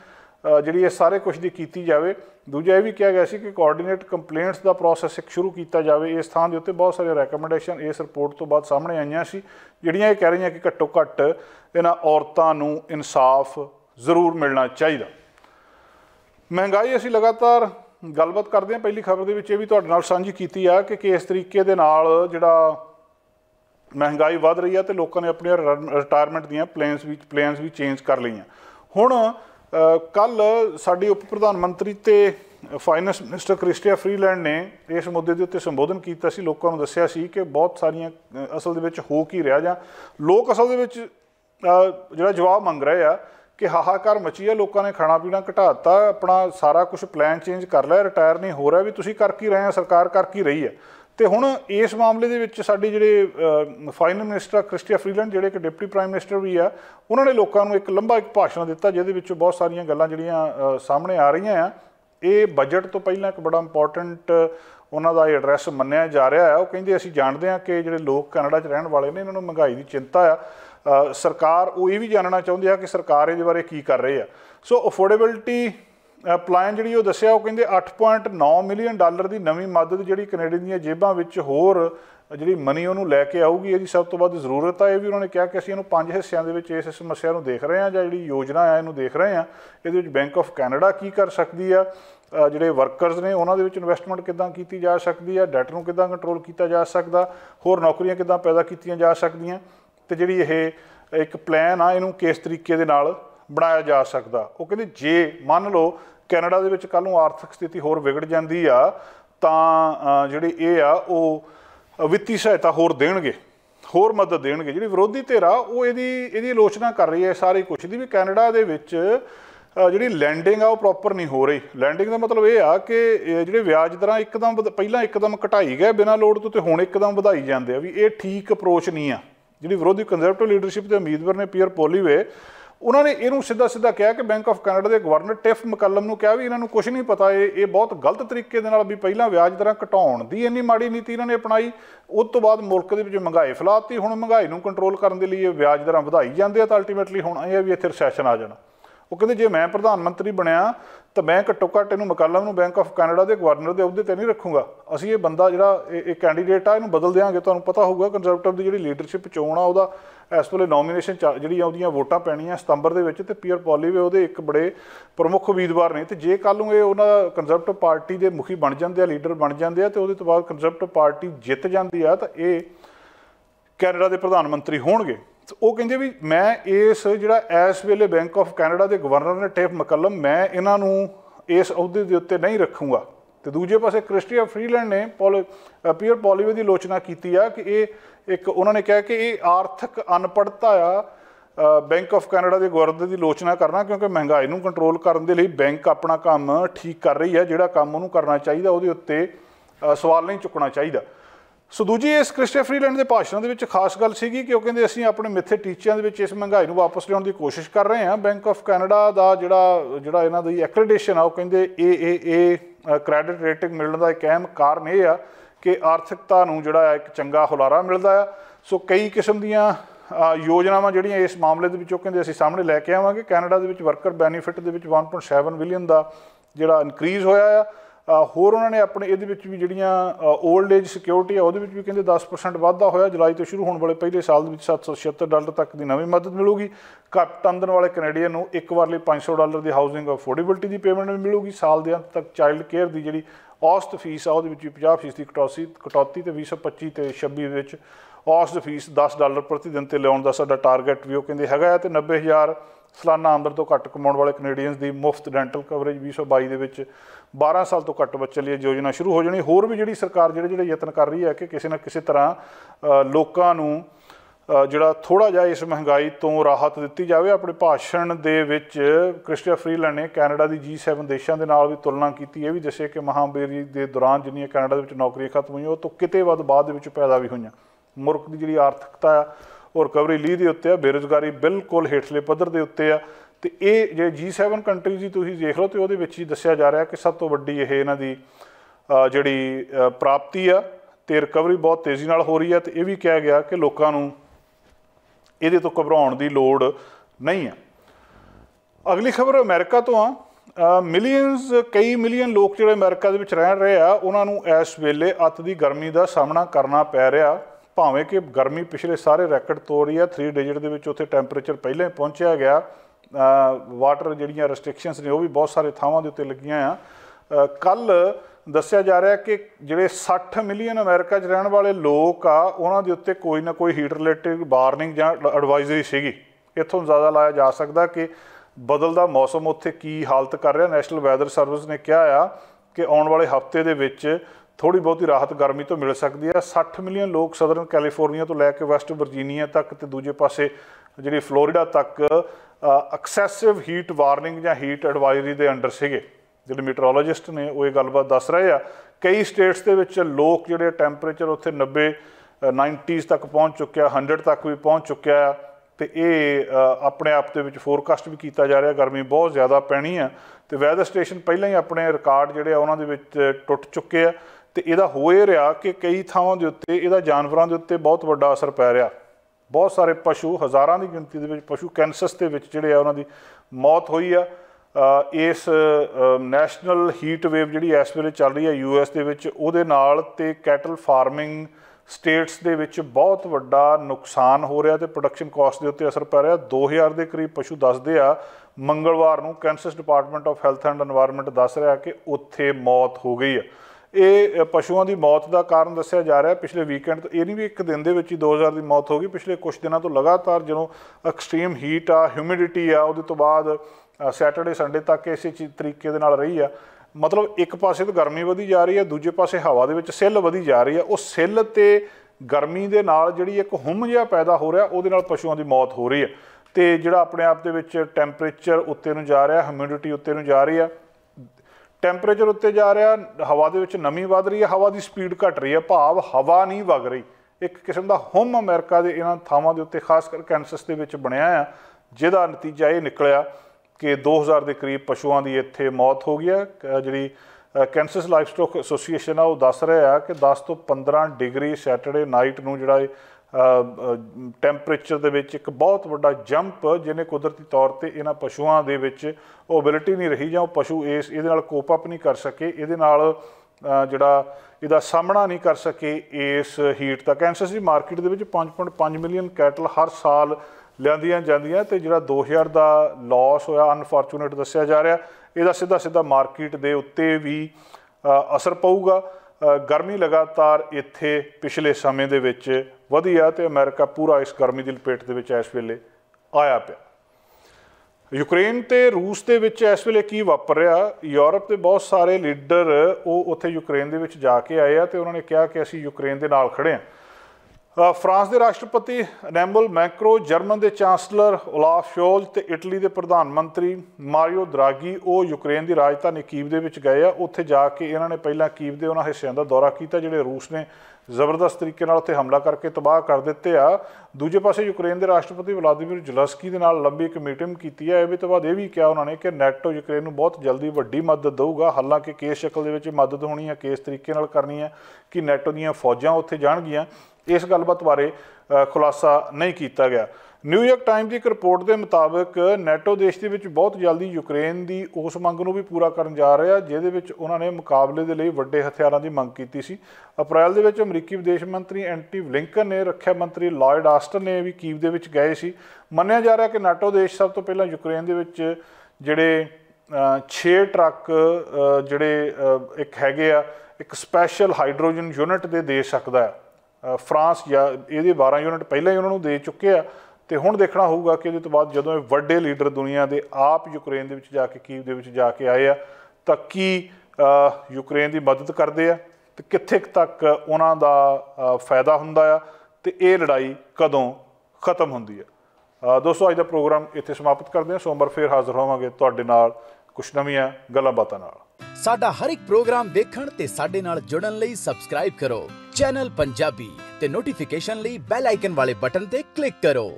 ਜਿਹੜੀ ਇਹ ਸਾਰੇ ਕੁਝ ਦੀ ਕੀਤੀ ਜਾਵੇ। ਦੂਜਾ ਇਹ ਵੀ ਕਿਹਾ ਗਿਆ ਸੀ ਕਿ ਕੋਆਰਡੀਨੇਟ ਕੰਪਲੇਂਟਸ ਦਾ ਪ੍ਰੋਸੈਸ ਇੱਕ ਸ਼ੁਰੂ ਕੀਤਾ ਜਾਵੇ। ਇਸ ਥਾਂ ਦੇ ਉੱਤੇ ਬਹੁਤ ਸਾਰੀਆਂ ਰੈਕਮੈਂਡੇਸ਼ਨ ਇਸ ਰਿਪੋਰਟ ਤੋਂ ਬਾਅਦ ਸਾਹਮਣੇ ਆਈਆਂ ਸੀ ਜਿਹੜੀਆਂ ਇਹ ਕਹਿ ਰਹੀਆਂ ਕਿ ਘੱਟੋ ਘੱਟ ਇਹਨਾਂ ਔਰਤਾਂ ਨੂੰ ਇਨਸਾਫ ਜ਼ਰੂਰ ਮਿਲਣਾ ਚਾਹੀਦਾ। ਮਹਿੰਗਾਈ ਅਸੀਂ ਲਗਾਤਾਰ ਗੱਲਬਾਤ ਕਰਦੇ ਹਾਂ। ਪਹਿਲੀ ਖਬਰ ਦੇ ਵਿੱਚ ਇਹ ਵੀ ਤੁਹਾਡੇ ਨਾਲ ਸਾਂਝੀ ਕੀਤੀ ਆ ਕਿ ਕਿਸ ਤਰੀਕੇ ਦੇ ਨਾਲ ਜਿਹੜਾ ਮਹਿੰਗਾਈ ਵੱਧ ਰਹੀ ਆ ਤੇ ਲੋਕਾਂ ਨੇ ਆਪਣੀਆਂ ਰਿਟਾਇਰਮੈਂਟ ਦੀਆਂ ਪਲਾਨਸ ਵੀ ਚੇਂਜ ਕਰ ਲਈਆਂ। ਹੁਣ ਕੱਲ੍ਹ ਸਾਡੀ ਉਪ ਪ੍ਰਧਾਨ ਮੰਤਰੀ ਤੇ ਫਾਈਨੈਂਸ ਮਿਨਿਸਟਰ ਕ੍ਰਿਸਟੀਆ ਫਰੀਲੈਂਡ ਨੇ ਇਸ ਮੁੱਦੇ ਦੇ ਉੱਤੇ ਸੰਬੋਧਨ ਕੀਤਾ ਸੀ। ਲੋਕਾਂ ਨੂੰ ਦੱਸਿਆ ਸੀ ਕਿ ਬਹੁਤ ਸਾਰੀਆਂ ਅਸਲ ਦੇ ਵਿੱਚ ਹੋ ਕੀ ਰਿਹਾ ਜਾਂ ਲੋਕ ਅਸਲ ਦੇ ਵਿੱਚ ਜਿਹੜਾ ਜਵਾਬ ਮੰਗ ਰਹੇ ਆ ਕਿ ਹਾਹਾਕਾਰ ਮਚੀ ਆ, ਲੋਕਾਂ ਨੇ ਖਾਣਾ ਪੀਣਾ ਘਟਾਤਾ, ਆਪਣਾ ਸਾਰਾ ਕੁਝ ਪਲਾਨ ਚੇਂਜ ਕਰ ਲਿਆ, ਰਿਟਾਇਰ ਨਹੀਂ ਹੋ ਰਿਹਾ, ਵੀ ਤੁਸੀਂ ਕਰ ਕੀ ਰਹੇ ਆ, ਸਰਕਾਰ ਕਰ ਕੀ ਰਹੀ ਹੈ। ਤੇ ਹੁਣ ਇਸ ਮਾਮਲੇ ਦੇ ਵਿੱਚ ਸਾਡੇ ਜਿਹੜੇ ਫਾਈਨੈਂਸ ਮਿਨਿਸਟਰ ਕ੍ਰਿਸਟੀਆ ਫਰੀਲੈਂਡ ਜਿਹੜੇ ਕਿ ਡਿਪਟੀ ਪ੍ਰਾਈਮ ਮਿਨਿਸਟਰ ਵੀ ਆ, ਉਹਨਾਂ ਨੇ ਲੋਕਾਂ ਨੂੰ ਇੱਕ ਲੰਬਾ ਭਾਸ਼ਣ ਦਿੱਤਾ ਜਿਹਦੇ ਵਿੱਚ ਬਹੁਤ ਸਾਰੀਆਂ ਗੱਲਾਂ ਜਿਹੜੀਆਂ ਸਾਹਮਣੇ ਆ ਰਹੀਆਂ ਆ। ਇਹ ਬਜਟ ਤੋਂ ਪਹਿਲਾਂ ਇੱਕ ਬੜਾ ਇੰਪੋਰਟੈਂਟ ਉਹਨਾਂ ਦਾ ਐਡਰੈਸ ਮੰਨਿਆ ਜਾ ਰਿਹਾ ਹੈ। ਉਹ ਕਹਿੰਦੇ ਅਸੀਂ ਜਾਣਦੇ ਹਾਂ ਕਿ ਜਿਹੜੇ ਲੋਕ ਕੈਨੇਡਾ 'ਚ ਰਹਿਣ ਵਾਲੇ ਨੇ ਇਹਨਾਂ ਨੂੰ ਮਹਿੰਗਾਈ ਦੀ ਚਿੰਤਾ ਆ। ਸਰਕਾਰ ਉਹ ਇਹ ਵੀ ਜਾਣਨਾ ਚਾਹੁੰਦੇ ਆ ਕਿ ਸਰਕਾਰ ਇਹਦੇ ਬਾਰੇ ਕੀ ਕਰ ਰਹੀ ਆ। ਸੋ ਅਫੋਰਡੇਬਿਲਟੀ ਪਲਾਨ ਜਿਹੜੀ ਉਹ ਦੱਸਿਆ, ਉਹ ਕਹਿੰਦੇ $8.9 ਮਿਲੀਅਨ ਦੀ ਨਵੀਂ ਮਦਦ ਜਿਹੜੀ ਕੈਨੇਡੀਅਨ ਦੀਆਂ ਜੇਬਾਂ ਵਿੱਚ ਹੋਰ ਜਿਹੜੀ ਮਨੀ ਉਹਨੂੰ ਲੈ ਕੇ ਆਊਗੀ, ਇਹਦੀ ਸਭ ਤੋਂ ਵੱਧ ਜ਼ਰੂਰਤ ਆ। ਇਹ ਵੀ ਉਹਨਾਂ ਨੇ ਕਿਹਾ ਕਿ ਅਸੀਂ ਇਹਨੂੰ 5 ਹਿੱਸਿਆਂ ਦੇ ਵਿੱਚ ਇਸ ਸਮੱਸਿਆ ਨੂੰ ਦੇਖ ਰਹੇ ਹਾਂ ਜਾਂ ਜਿਹੜੀ ਯੋਜਨਾ ਆ ਇਹਨੂੰ ਦੇਖ ਰਹੇ ਹਾਂ। ਇਹਦੇ ਵਿੱਚ ਬੈਂਕ ਆਫ ਕੈਨੇਡਾ ਕੀ ਕਰ ਸਕਦੀ ਆ, ਜਿਹੜੇ ਵਰਕਰਸ ਨੇ ਉਹਨਾਂ ਦੇ ਵਿੱਚ ਇਨਵੈਸਟਮੈਂਟ ਕਿੱਦਾਂ ਕੀਤੀ ਜਾ ਸਕਦੀ ਆ, ਡੈਟ ਨੂੰ ਕਿੱਦਾਂ ਕੰਟਰੋਲ ਕੀਤਾ ਜਾ ਸਕਦਾ, ਹੋਰ ਨੌਕਰੀਆਂ ਕਿੱਦਾਂ ਪੈਦਾ ਕੀਤੀਆਂ ਜਾ ਸਕਦੀਆਂ, ਤੇ ਜਿਹੜੀ ਇਹ ਇੱਕ ਪਲਾਨ ਆ ਇਹਨੂੰ ਕਿਸ ਤਰੀਕੇ ਦੇ ਨਾਲ ਬਣਾਇਆ ਜਾ ਸਕਦਾ। ਉਹ ਕਹਿੰਦੇ ਜੇ ਮੰਨ ਲਓ ਕੈਨੇਡਾ ਦੇ ਵਿੱਚ ਕੱਲ੍ਹ ਨੂੰ ਆਰਥਿਕ ਸਥਿਤੀ ਹੋਰ ਵਿਗੜ ਜਾਂਦੀ ਆ ਤਾਂ ਜਿਹੜੀ ਇਹ ਆ ਉਹ ਵਿੱਤੀ ਸਹਾਇਤਾ ਹੋਰ ਦੇਣਗੇ, ਹੋਰ ਮਦਦ ਦੇਣਗੇ। ਜਿਹੜੀ ਵਿਰੋਧੀ ਧਿਰ ਆ ਉਹ ਇਹਦੀ ਆਲੋਚਨਾ ਕਰ ਰਹੀ ਹੈ ਸਾਰੇ ਕੁਛ ਦੀ, ਵੀ ਕੈਨੇਡਾ ਦੇ ਵਿੱਚ ਜਿਹੜੀ ਲੈਂਡਿੰਗ ਆ ਉਹ ਪ੍ਰੋਪਰ ਨਹੀਂ ਹੋ ਰਹੀ। ਲੈਂਡਿੰਗ ਦਾ ਮਤਲਬ ਇਹ ਆ ਕਿ ਜਿਹੜੇ ਵਿਆਜ ਦਰਾਂ ਪਹਿਲਾਂ ਇੱਕਦਮ ਘਟਾਈ ਗਏ ਬਿਨਾਂ ਲੋੜ ਤੋਂ ਤੇ ਹੁਣ ਇੱਕਦਮ ਵਧਾਈ ਜਾਂਦੇ ਆ, ਵੀ ਇਹ ਠੀਕ ਅਪਰੋਚ ਨਹੀਂ ਆ। ਜਿਹੜੀ ਵਿਰੋਧੀ ਕੰਜ਼ਰਵੇਟਿਵ ਲੀਡਰਸ਼ਿਪ ਦੇ ਉਮੀਦਵਾਰ ਨੇ ਪੀਅਰ ਪੋਲੀਵੇ, उन्होंने इहनूं सीधा सीधा कहा कि बैंक ऑफ कैनेडा के गवर्नर टिफ मैकलम नूं कहा भी इन्होंने कुछ नहीं पता, ये बहुत गलत तरीके दे नाल भी पहलां ब्याज दरां घटाउण दी इन्नी माड़ी नीति इन्होंने अपनाई, उस तो बाद मुल्क दे विच महंगाई फैलाती, हुण महंगाई नूं कंट्रोल करने के लिए ब्याज दरां वधाई जांदे आ, तो अल्टीमेटली हुण ये भी इत्थे रिसैशन आ जाना। वो कहते जे मैं प्रधानमंत्री बनया तो मैं घट्टो घट्ट इहनूं मैकलम नूं बैंक ऑफ कैनेडा के गवर्नर के अहुदे ते नहीं रखूँगा, असीं ये बंदा जिहड़ा एक कैंडीडेट आ इहनूं बदल देंगे। तुहानूं पता होगा कंजरवेटिव की जिहड़ी लीडरशिप चोण आ उहदा इस वेले नॉमीनेशन जिहड़ी उहदियां वोटां पैणीਆਂ सितंबर दे विच, ते पीयर पॉलीवे उहदे एक बड़े प्रमुख उम्मीदवार ने, ते जे कल नूं ये उहनां कंजरवेटिव पार्टी के मुखी बन जांदे आ, लीडर बन जांदे आ, ते उहदे तो बाद कंजरवेटिव पार्टी जित जांदी आ, तां ये कैनेडा के प्रधानमंत्री होणगे। वो कहते भी मैं इस जिहड़ा इस वेले बैंक ऑफ कैनेडा के गवर्नर ने टिफ मैकलम, मैं इन्हां नूं इस अहुदे दे उत्ते नहीं रखूँगा। तो दूजे पासे क्रिस्टिया फ्रीलैंड ने पीयर पॉलीवे की आलोचना की कि ये एक उन्होंने कहा कि ये आर्थिक अनपढ़ता आ बैंक ऑफ कैनेडा के गवर्नर की आलोचना करना, क्योंकि महंगाई नूं कंट्रोल करने के लिए बैंक अपना काम ठीक कर रही है, जिहड़ा काम उहनूं करना चाहिए उहदे उत्ते सवाल नहीं चुकना चाहिए। सो दूजी इस क्रिस्टिया फ्रीलैंड के भाषण के खास गल सीगी कि वो कहते असीं अपने मिथे टीचिਆਂ ਦੇ ਵਿੱਚ इस महंगाई ਨੂੰ वापस लियाउण की कोशिश कर रहे हैं। बैंक ऑफ कैनेडा का जिहड़ा इन्हां दी एक्रेडिटेशन आ, वो कहते AAA क्रैडिट रेटिंग मिलण का एक अहम कारण ये आ कि आर्थिकता नूं जिहड़ा एक चंगा हुलारा मिलदा आ। सो कई किस्म दीयां योजनावां जिहड़ियां इस मामले दे विच वो कहते असीं सामने लैके आवांगे। कैनेडा दे विच वर्कर बेनीफिट दे विच 1.7 बिलियन का जिहड़ा इनक्रीज़ होया आ। होर उन्होंने अपने ये भी जिहड़ियां ओल्ड एज सिक्योरिटी है वो भी कहते 10% वाधा होया। जुलाई तो शुरू होने वाले पहले साल $776 तक की नवी मदद मिलूगी। घट आमदन वाले कैनेडियन नूं एक बार लिए $500 की हाउसिंग अफोर्डेबिलिटी की पेमेंट भी मिलूगी। साल के अंत तक चाइल्ड केयर की जी औसत फीस आ वो 50% कटौती, तो 2025 तो 26 औसत फीस $10 प्रति दिन ते लियाउण दा साडा टारगेट भी वो कहते हैगा। तो 90,000 सालाना आमदन तो घट कमाउण वाले कैनेडियंस की मुफ्त डेंटल कवरेज 2022 के 12 साल तो घट बच्चे लिए योजना शुरू हो जानी। होर भी जिहड़ी सरकार जिहड़े यतन कर रही है कि किसी न किसी तरह लोकां नूं जिहड़ा थोड़ा जिहा इस महंगाई तो राहत दित्ती जाए। अपने भाषण दे विच क्रिस्टिया फ्रीलैंड ने कैनेडा की G7 देशों के नाल भी तुलना की। ये भी दस्सिया कि महामारी के दौरान जिन्नियां कैनेडा दे विच नौकरियां खत्म हुई तो किते वध बाद दे विच पैदा भी हुई। मुल्क की जिहड़ी आर्थिकता और रिकवरी लीह के उत्ते, बेरोजगारी बिल्कुल हेठले पद्धर के उत्ते आ। तो ये जे G7 कंट्रीज़ की तुसीं देख लो तो वो दस्सिया जा रहा कि सब तो वड्डी ये इन्हां दी जिहड़ी प्राप्ति आ, तो रिकवरी बहुत तेज़ी नाल हो रही है। तो यह भी कहा गया कि लोकां नूं इहदे तो घबराउण दी लोड़ नहीं है। अगली खबर अमेरिका तो आ। मिलियनस कई मिलियन लोग जिहड़े अमेरिका दे विच रह रहे आ उन्हां नूं इस वेले अत दी गर्मी का सामना करना पै रहा। भावें कि गर्मी पिछले सारे रैकड तोड़ रही है। 3 डिजिट दे विच उत्थे टैंपरेचर पहले ही पहुंचया गया। वाटर जिहड़ियां रेस्ट्रिक्शनस ने वो भी बहुत सारे थावां दे उत्ते लगियां आ। कल दस्सिया जा रहा कि जिहड़े 60 मिलियन अमेरिका च रहण वाले लोग आ उन्हां दे उत्ते कोई ना कोई हीट रिलेटिड वार्निंग जां एडवाइजरी सीगी। इत्थों अंदाज़ा लाया जा सकदा कि बदलदा मौसम उत्थे की हालत कर रहा। नैशनल वैदर सर्विस ने कहा आ कि आउण वाले हफ्ते दे विच थोड़ी बहुती राहत गर्मी तो मिल सकती है। 60 मिलियन लोग सदਰਨ कैलीफोर्निया तो लैके वैस्ट वर्जीनिया तक तो दूजे पासे जी फ्लोरिडा तक एक्सैसिव हीट वार्निंग या हीट एडवाइजरी के अंडर से जो मीटरोलॉजिस्ट ने वो ये गलबात दस रहे हैं। कई स्टेट्स के लोग जोड़े टैंपरेचर उत्थे 90s तक पहुँच चुके, 100 तक भी पहुँच चुका है। तो ये अपने आप के फोरकास्ट भी किया जा रहा गर्मी बहुत ज़्यादा पैनी है। तो वैदर स्टेशन पहले ही अपने रिकॉर्ड जोड़े उन्होंने टुट चुके हैं। तो यदा हो ये रहा कि कई थावां दे उत्ते इहदा जानवरां दे उत्ते बहुत वड्डा असर पै रहा। बहुत सारे पशु हज़ारां की गिनती दे विच पशु कैंसस दे विच जिहड़े आ उन्हां दी मौत हुई आ। इस नैशनल हीट वेव जिहड़ी इस वेले चल रही है US दे विच उहदे नाल ते कैटल फार्मिंग स्टेट्स दे विच बहुत वड्डा नुकसान हो रहा। तो प्रोडक्शन कॉस्ट के उत्ते असर पै रहा। 2000 के करीब पशु दसदे आ मंगलवार नूं Kansas department of health and environment दस रहा कि उत्थे मौत हो गई है। ये पशुओं की मौत का कारण दस्सिया जा रहा है। पिछले वीकेंड तो ये नहीं भी एक दिन के 2000 की मौत हो गई। पिछले कुछ दिनों तो लगातार जो एक्सट्रीम हीट आ ह्यूमिडिटी आ उहदे तो बाद सैटरडे संडे तक इस तरीके दे नाल रही है। मतलब एक पासे तो गर्मी वधी जा रही है, दूजे पासे हवा दे विच सिल वधी जा रही है। उस सिल ते गर्मी दे नाल जिहड़ी एक हुम जिहा पैदा हो रहा उहदे नाल पशुओं की मौत हो रही है। तो जिहड़ा अपने आप दे विच टैंपरेचर उत्ते नूं जा रहा, ह्यूमिडिटी उत्ते नूं जा रही है, टैंपरेचर उत्ते जा रहा, हवा दे विच नमी वध रही है, हवा की स्पीड घट रही है, भाव हवा नहीं वग रही। एक किस्म का हुम अमेरिका के इन्हां थावां दे उत्ते खास कर कैंसस दे विच बनिया आ ਜਿਹਦਾ ਨਤੀਜਾ ਇਹ ਨਿਕਲਿਆ कि 2000 के करीब पशुओं की इत्थे मौत हो गई है। जी कैंसस लाइफ स्टॉक एसोसीएशन आ दस रहा है कि 10 तो 15 डिग्री सैटरडे नाइट नूं जिहड़ा टैंपरेचर दे विच एक बहुत वड्डा जंप जिन्हें कुदरती तौर पर इन्हां पशुओं दे विच वो एबिलिटी नहीं रही जां पशु इस इहदे नाल कोप अप नहीं कर सके, इहदे नाल जिहड़ा इहदा सामना नहीं कर सके इस हीट का। कैंसस की मार्केट दे विच 5.5 मिलियन कैटल हर साल लियांदियां जांदियां ते जिहड़ा 2000 का लॉस होया अनफॉर्चूनेट दस्सिया जा रहा, इहदा सीधा सीधा मार्केट दे उत्ते भी असर पऊगा। गर्मी लगातार इत्थे पिछले समय दे विच वधी आ ते अमेरिका पूरा इस गर्मी की लपेट दे विच इस वेले आया पिया। यूक्रेन ते रूस दे विच इस वेले की वापर रहा, यूरोप के बहुत सारे लीडर वो उत्थे यूक्रेन दे विच जाके आए ते उन्होंने कहा कि असीं यूक्रेन दे नाल खड़े हैं। फ्रांस के राष्ट्रपति एमैनुअल मैक्रो, जर्मन के चांसलर ओलाफ शोल्ज ते इटली के प्रधानमंत्री मारियो द्रागी वो यूक्रेन की राजधानी कीव दे विच गए आ। उत्थे जाके इन्होंने पहला कीव के उन्होंने हिस्सों का दौरा किया जिहड़े रूस ने जबरदस्त तरीके नाल उत्थे हमला करके तबाह कर दिते आ। दूजे पासे यूक्रेन के राष्ट्रपति व्लादिमीर ज़ेलेंस्की दे नाल लंबी एक मीटिंग की है। इस तो बाद यह भी कहा उन्होंने कि नैटो यूक्रेन नूं बहुत जल्दी वड्डी मदद देऊगा, हालांकि किस शक्ल दे विच मदद होनी है, किस तरीके नाल करनी है, कि नैटो दीयां फौजां उत्थे जाणगियां, इस गलबात बारे खुलासा नहीं किया गया। न्यूयॉर्क टाइम्स की एक रिपोर्ट के मुताबिक नैटो देश के विच बहुत जल्दी यूक्रेन की उस मंग नूं भी पूरा करन जा रहा जिहदे विच उन्होंने मुकाबले के लिए वड्डे हथियारों की मंग की सी। अप्रैल दे विच अमरीकी विदेश मंत्री एंटी ब्लिंकन ने, रक्षा मंत्री लॉयड आस्टन ने भी कीव दे विच गए सी। मन्निया जा रहा कि नैटो देश सब तो पहला यूक्रेन दे विच जिहड़े 6 ट्रक जिहड़े एक हैगे आ एक स्पैशल हाइड्रोजन यूनिट दे दे सकदा है। फ्रांस या ये 12 यूनिट पहले ही उन्होंने दे चुके हैं तो हुण देखना होगा कि इहदे तो बाद जदों वड्डे लीडर दुनिया के आप यूक्रेन दे विच जाके कीव दे विच जाके आए आ तां की यूक्रेन की मदद करते हैं तो कित्थे तक उन्हां दा फायदा हुंदा आ ते ये लड़ाई कदों खत्म हुंदी है। दोस्तों अज दा प्रोग्राम इत्थे समाप्त करते हैं। सोमवार फिर हाज़र होवांगे तुहाडे नाल कुछ नवीं गल्लां बातां नाल। साडा हर एक प्रोग्राम देखण ते साडे नाल जुड़न लई सबसक्राइब करो चैनल पंजाबी ते नोटिफिकेशन लई बैल आइकन वाले बटन ते क्लिक करो।